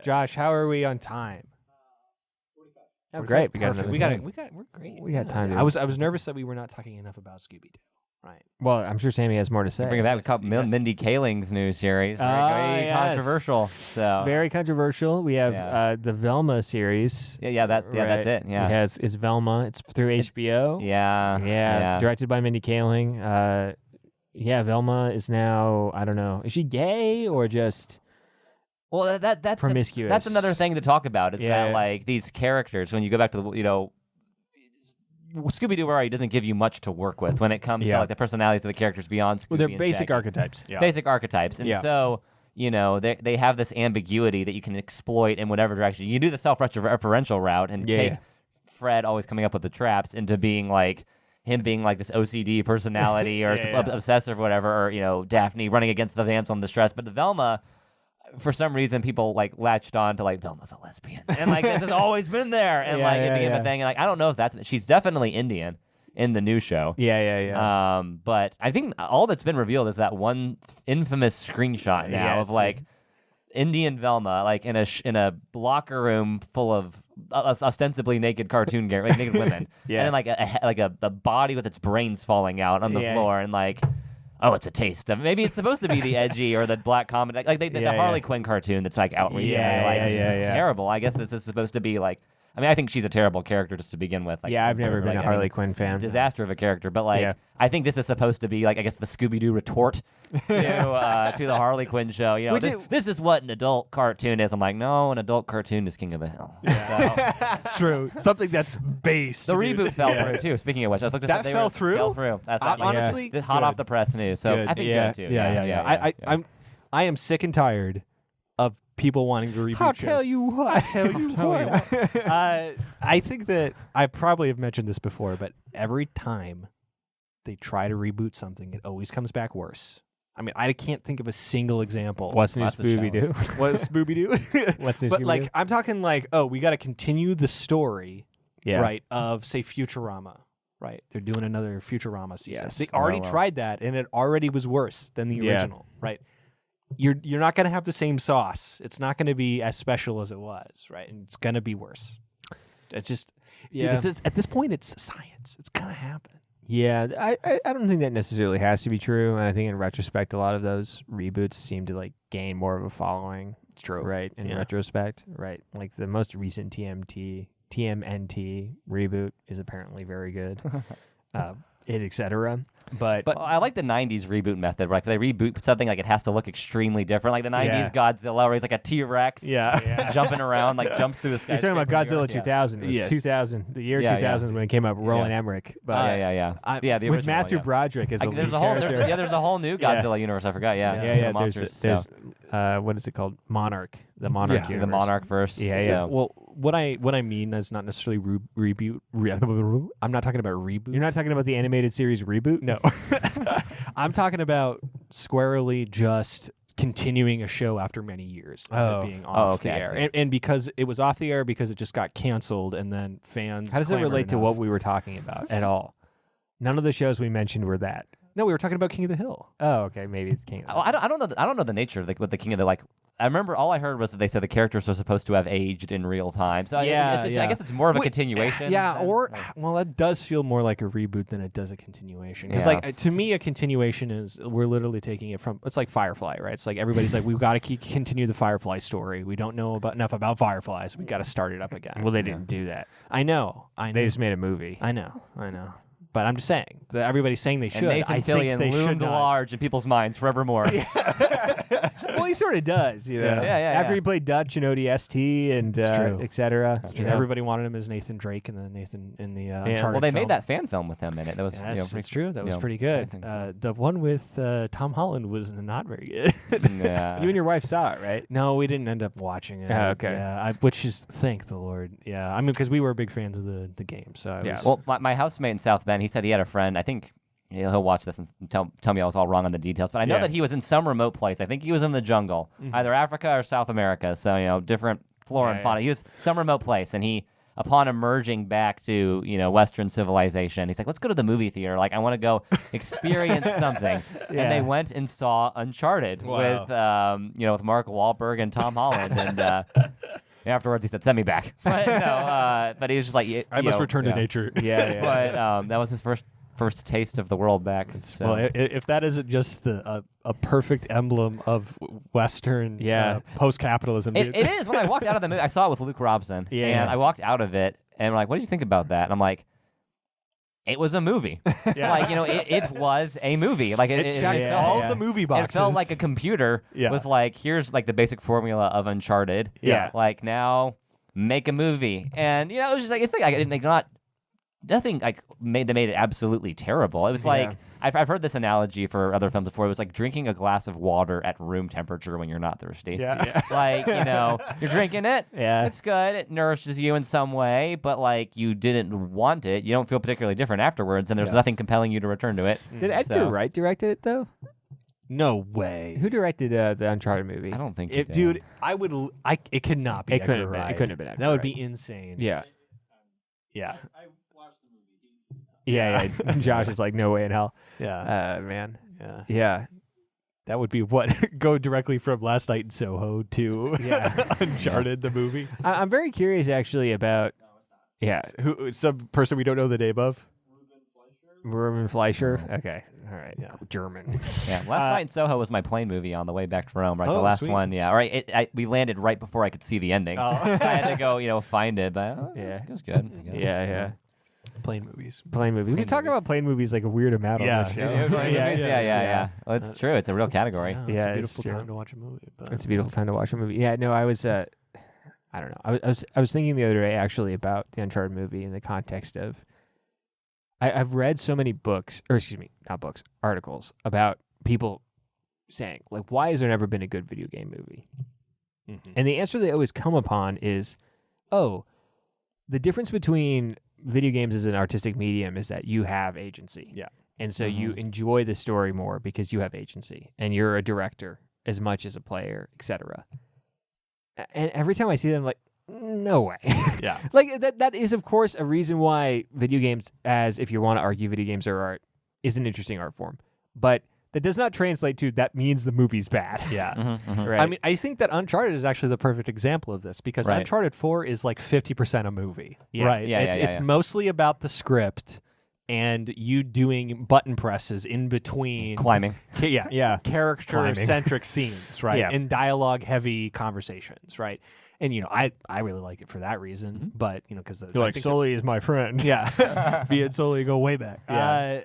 Josh, how are we on time? Oh, great. We're great. We got time. I was nervous that we were not talking enough about Scooby-Doo. Right. Well, I'm sure Sammy has more to say. Bring it back. We caught Mindy Kaling's new series. Very controversial. So very controversial. We have the Velma series. That's it. Yeah, it's Velma. It's through HBO. Yeah. Directed by Mindy Kaling. Velma is now, I don't know, is she gay or just that's promiscuous? That's another thing to talk about. Is that like these characters, when you go back to the Scooby-Doo already doesn't give you much to work with when it comes to like the personalities of the characters beyond Scooby. Well, they're and basic Shaggy. archetypes. Yeah. Basic archetypes. And so, they have this ambiguity that you can exploit in whatever direction. You do the self-referential route and take Fred always coming up with the traps into being like him being like this OCD personality or obsessive or whatever, or Daphne running against the damsel in distress. But the Velma, for some reason, people like latched on to like Velma's a lesbian, and like this has always been there, and it became a thing. And like I don't know if she's definitely Indian in the new show. But I think all that's been revealed is that one infamous screenshot now of like Indian Velma, like in a locker room full of ostensibly naked cartoon naked women, and then like a body with its brains falling out on the floor, and like. Oh, it's a taste of maybe it's supposed to be the edgy or the black comedy, like the Harley Quinn cartoon that's like out recently, it's terrible. I guess this is supposed to be like. I mean, I think she's a terrible character just to begin with. Like, I've never been a Harley Quinn fan. Disaster of a character, but like, I think this is supposed to be like, I guess, the Scooby-Doo retort to the Harley Quinn show. This is what an adult cartoon is. I'm like, no, an adult cartoon is King of the Hill. Yeah. True, something that's based. The reboot fell through too. Speaking of which, I was looking at that fell through. Fell through. That's honestly hot off the press news. So good. I think good too. Yeah. I am sick and tired of people wanting to reboot shows. I'll tell you what. I think that I probably have mentioned this before, but every time they try to reboot something, it always comes back worse. I mean, I can't think of a single example. What's new Scooby-Doo? What's Scooby-Doo? What's new But Scooby-Doo? like, I'm talking like, we got to continue the story, right, of, say, Futurama. Right, they're doing another Futurama season. Yes. They already tried that, and it already was worse than the original, right? You're not going to have the same sauce. It's not going to be as special as it was, right? And it's going to be worse. It's just, dude, at this point, it's science. It's going to happen. Yeah, I don't think that necessarily has to be true. And I think in retrospect, a lot of those reboots seem to like gain more of a following. It's true, right? In retrospect, right? Like the most recent TMNT reboot is apparently very good. Etc. But I like the 90s reboot method, right? They reboot something like it has to look extremely different. Like the 90s Godzilla, where he's like a T-Rex jumping around, like jumps through the sky. You're talking about Godzilla 2000. It was 2000, the year 2000 when it came up, Roland Emmerich. But the original, with Matthew Broderick as the lead character. There's a whole new Godzilla universe. I forgot. There's what is it called? Monarch. The Monarch universe. The Monarch verse. Yeah. Well, what I mean is not necessarily reboot. I'm not talking about reboot. You're not talking about the animated series reboot? No. I'm talking about squarely just continuing a show after many years of it being off the air. And because it was off the air because it just got canceled and then fans. How does it relate to what we were talking about at all? None of the shows we mentioned were that. No, we were talking about King of the Hill. Oh, okay. Maybe it's King of the Hill. I don't know the nature of what the King of the I remember all I heard was that they said the characters are supposed to have aged in real time. So I guess it's more of a continuation. Yeah, that does feel more like a reboot than it does a continuation. Because to me, a continuation is we're literally taking it from. It's like Firefly, right? It's like everybody's like, we've got to continue the Firefly story. We don't know enough about Firefly, so we got to start it up again. Well, they didn't do that. I know. They just made a movie. I know. But I'm just saying that everybody's saying they should. And Nathan I Fillion think they should loomed not. large in people's minds forevermore. Well, he sort of does, you know. Yeah, After he played Dutch in ODST and true. et cetera. True. Everybody wanted him as Nathan Drake and then Nathan in the Uncharted Well, they film. made that fan film with him in it. That was It's true. That was pretty good. enticing, so. The one with Tom Holland was not very good. Yeah. You and your wife saw it, right? No, we didn't end up watching it. Oh, okay. Yeah, which is thank the Lord. Yeah, I mean because we were big fans of the game. So I was, Well, my housemate in South Bend, he said he had a friend. I think he'll watch this and tell me I was all wrong on the details. But I know that he was in some remote place. I think he was in the jungle, either Africa or South America. So different flora and fauna. He was some remote place, and he, upon emerging back to Western civilization, he's like, "Let's go to the movie theater. Like, I want to go experience something." And they went and saw Uncharted with with Mark Wahlberg and Tom Holland, and afterwards he said, "Send me back." But no, but he was just like, I must return to nature. Yeah. But that was his first taste of the world back. So. Well, if that isn't just a perfect emblem of Western post-capitalism. It is. When I walked out of the movie, I saw it with Luke Robson, and I walked out of it, and I'm like, "What did you think about that?" And I'm like, "It was a movie. Like, it was a movie. Like it checked felt, all the movie boxes. It felt like a computer was like, here's like the basic formula of Uncharted. Yeah. Like now, make a movie, and it was just like nothing like made it absolutely terrible. It was like I've heard this analogy for other films before. It was like drinking a glass of water at room temperature when you're not thirsty. Like you're drinking it. Yeah. It's good. It nourishes you in some way, but like you didn't want it. You don't feel particularly different afterwards, and there's nothing compelling you to return to it. Did Edgar Wright directed it though? No way. Who directed the Uncharted movie? I don't think Dude, it could not be. It couldn't Edgar have been. Wright. It couldn't have been Edgar That would Wright. be insane. Yeah. Yeah. I watched the movie. Yeah. Josh is like, no way in hell. Yeah. Man. Yeah. Yeah. That would be what go directly from Last Night in Soho to Uncharted the movie. I'm very curious actually about. Yeah. Who? Some person we don't know the name of. Ruben Fleischer. Okay. All right. Yeah. German. Yeah, Last Night in Soho was my plane movie on the way back to Rome. Right, Oh, the last sweet. one. Yeah, right. We landed right before I could see the ending. Oh. So I had to go, find it. But it was good. I guess. Yeah. Plane movies. Plane movies. We talk about plane movies like a weird amount on Yeah. this show. Yeah. Well, it's true. It's a real category. Yeah, Yeah, it's a it's beautiful true. time to watch a movie. But It's a beautiful time to watch a movie. Yeah, no, I was I don't know. I was thinking the other day actually about the Uncharted movie in the context of I've read so many books, or excuse me, not books, articles about people saying, like, why has there never been a good video game movie? And the answer they always come upon is, the difference between video games as an artistic medium is that you have agency. Yeah. And so you enjoy the story more because you have agency and you're a director as much as a player, etc. And every time I see them, I'm like, no way. Yeah. Like that is of course a reason why video games, as if you want to argue video games are art, is an interesting art form. But that does not translate to that means the movie's bad. Yeah. Right. I mean, I think that Uncharted is actually the perfect example of this because Right. Uncharted 4 is like 50% a movie. Yeah. Right. Yeah, It's mostly about the script and you doing button presses in between Climbing. Yeah. character-centric scenes, right? Yeah. And dialogue-heavy conversations, right? And, I really like it for that reason, but, because Sully is my friend. yeah, me and Sully go way back. Yeah.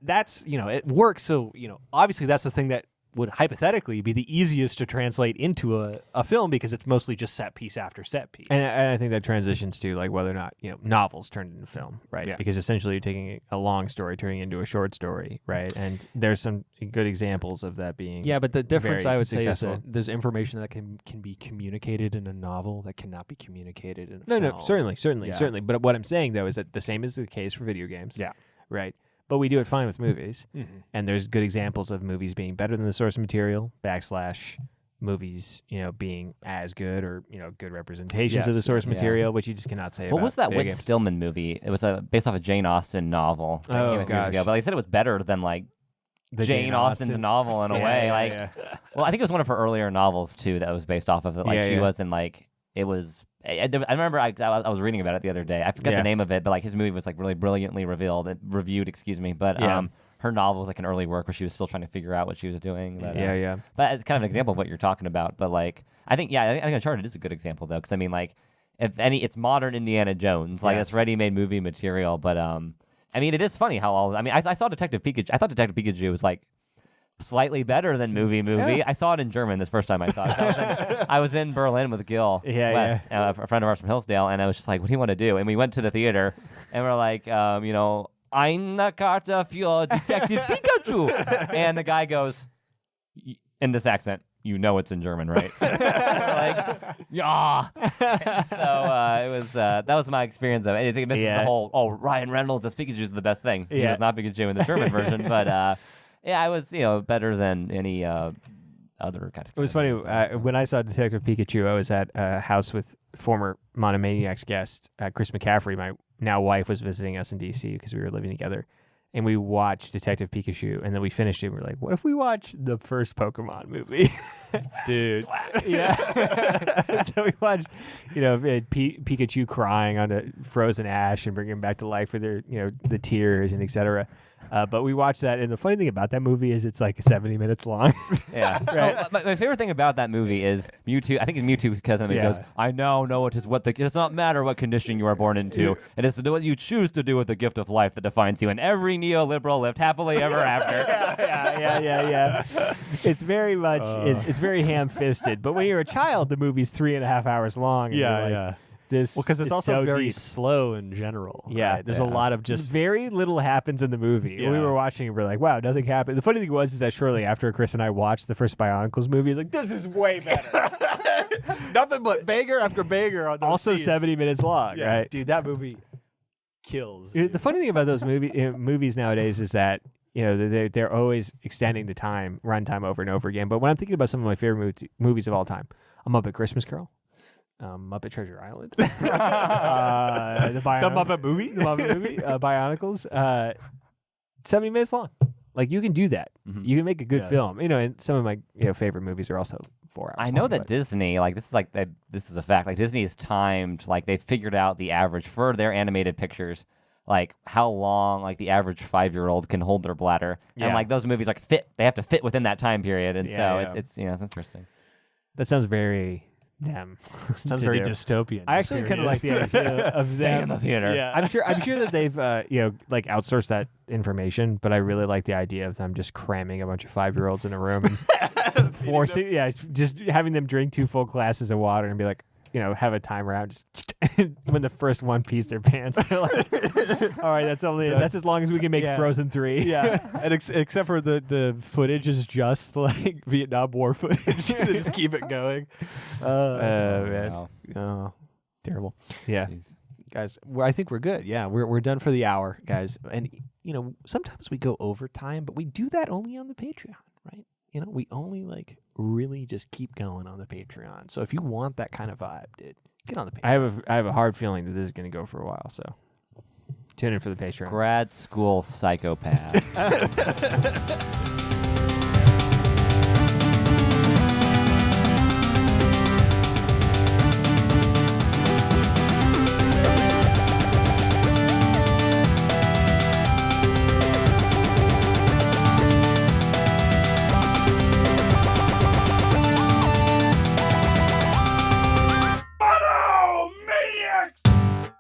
That's it works. So obviously that's the thing that would hypothetically be the easiest to translate into a film because it's mostly just set piece after set piece. And I think that transitions to like whether or not novels turned into film, right? Yeah. Because essentially you're taking a long story turning into a short story, right? And there's some good examples of that being. Yeah, but the difference very I would say successful. is that there's information that can be communicated in a novel that cannot be communicated in a film. No, certainly. Yeah. But what I'm saying though is that the same is the case for video games. Yeah. Right. But we do it fine with movies. Mm-hmm. And there's good examples of movies being better than the source material, / movies, being as good or, good representations of the Yes. source Yeah. material, which you just cannot say What about was that video Whit games. Stillman movie? It was based off a Jane Austen novel. That Oh, came out years gosh. ago, but they said it was better than like The Jane Austen's novel in a way. Well, I think it was one of her earlier novels too that was based off of it. Like Yeah, she yeah. wasn't like it was. I remember I was reading about it the other day. I forget Yeah. the name of it, but like his movie was like really brilliantly reviewed. Excuse me, but Yeah. her novel was like an early work where she was still trying to figure out what she was doing. But, Yeah. But it's kind of an example of what you're talking about. But like I think Uncharted is a good example though, because I mean like if any, it's modern Indiana Jones. Like Yes. it's ready-made movie material, but I mean, it is funny how all. I mean, I saw Detective Pikachu. I thought Detective Pikachu was like slightly better than movie. Yeah. I saw it in German this first time I saw it. I was in Berlin with Gil West, a friend of ours from Hillsdale, and I was just like, what do you want to do? And we went to the theater, and we're like, Eine Karte für Detective Pikachu. And the guy goes, in this accent, you know it's in German, right? Like, yeah. So it was that was my experience of it. It misses the whole, Ryan Reynolds as Pikachu is the best thing. He was not Pikachu in the German version, but I was better than any other kind of. It was funny when I saw Detective Pikachu. I was at a house with former Monomaniacs guest Chris McCaffrey. My now wife was visiting us in DC because we were living together. And we watched Detective Pikachu, and then we finished it. And we're like, "What if we watch the first Pokemon movie, dude?" Yeah. So we watched, Pikachu crying on a frozen ash and bringing him back to life with their, the tears and etc. But we watched that, and the funny thing about that movie is it's like 70 minutes long. Yeah. Right. My favorite thing about that movie is Mewtwo. I think it's Mewtwo because he goes, "I now know it does not matter what condition you are born into. It is what you choose to do with the gift of life that defines you." And every neoliberal lived happily ever after. Yeah. It's very much it's very ham-fisted. But when you're a child, the movie's 3.5 hours long. And Yeah. Because it's also so very deep. slow in general. Yeah, right? There's a lot of just very little happens in the movie. Yeah. We were watching and we're like, wow, nothing happened. The funny thing is that shortly after Chris and I watched the first Bionicles movie, it's like, this is way better. nothing but banger after banger on those Also scenes. 70 minutes long, right? Dude, that movie kills. The funny thing about those movies nowadays is that they're always extending the runtime over and over again. But when I'm thinking about some of my favorite movies of all time, I'm up at Christmas Carol. Muppet Treasure Island, the Muppet movie, Bionicles, 70 minutes long. Like you can do that. Mm-hmm. You can make a good film. And some of my favorite movies are also 4 hours. I know long, that Disney, this is a fact. Like Disney is timed. Like they figured out the average for their animated pictures. Like how long like the average 5-year-old can hold their bladder, and like those movies fit. They have to fit within that time period, and it's interesting. That sounds very. Sounds very dystopian. I actually kind of like the idea of them in the theater. Yeah. I'm sure that they've outsourced that information, but I really like the idea of them just cramming a bunch of 5-year-olds in a room and forcing just having them drink 2 full glasses of water and be like, have a timer out just when the first one pees their pants. They're like, all right, that's as long as we can make Frozen 3. Yeah. And except for the footage is just like Vietnam War footage. They just keep it going. Man. Wow. Oh, terrible. Yeah. Jeez. Guys, I think we're good. Yeah, we're done for the hour, guys. And sometimes we go overtime, but we do that only on the Patreon, right? We only really just keep going on the Patreon. So if you want that kind of vibe, dude, get on the Patreon. I have a hard feeling that this is going to go for a while. So tune in for the Patreon. Grad school psychopath.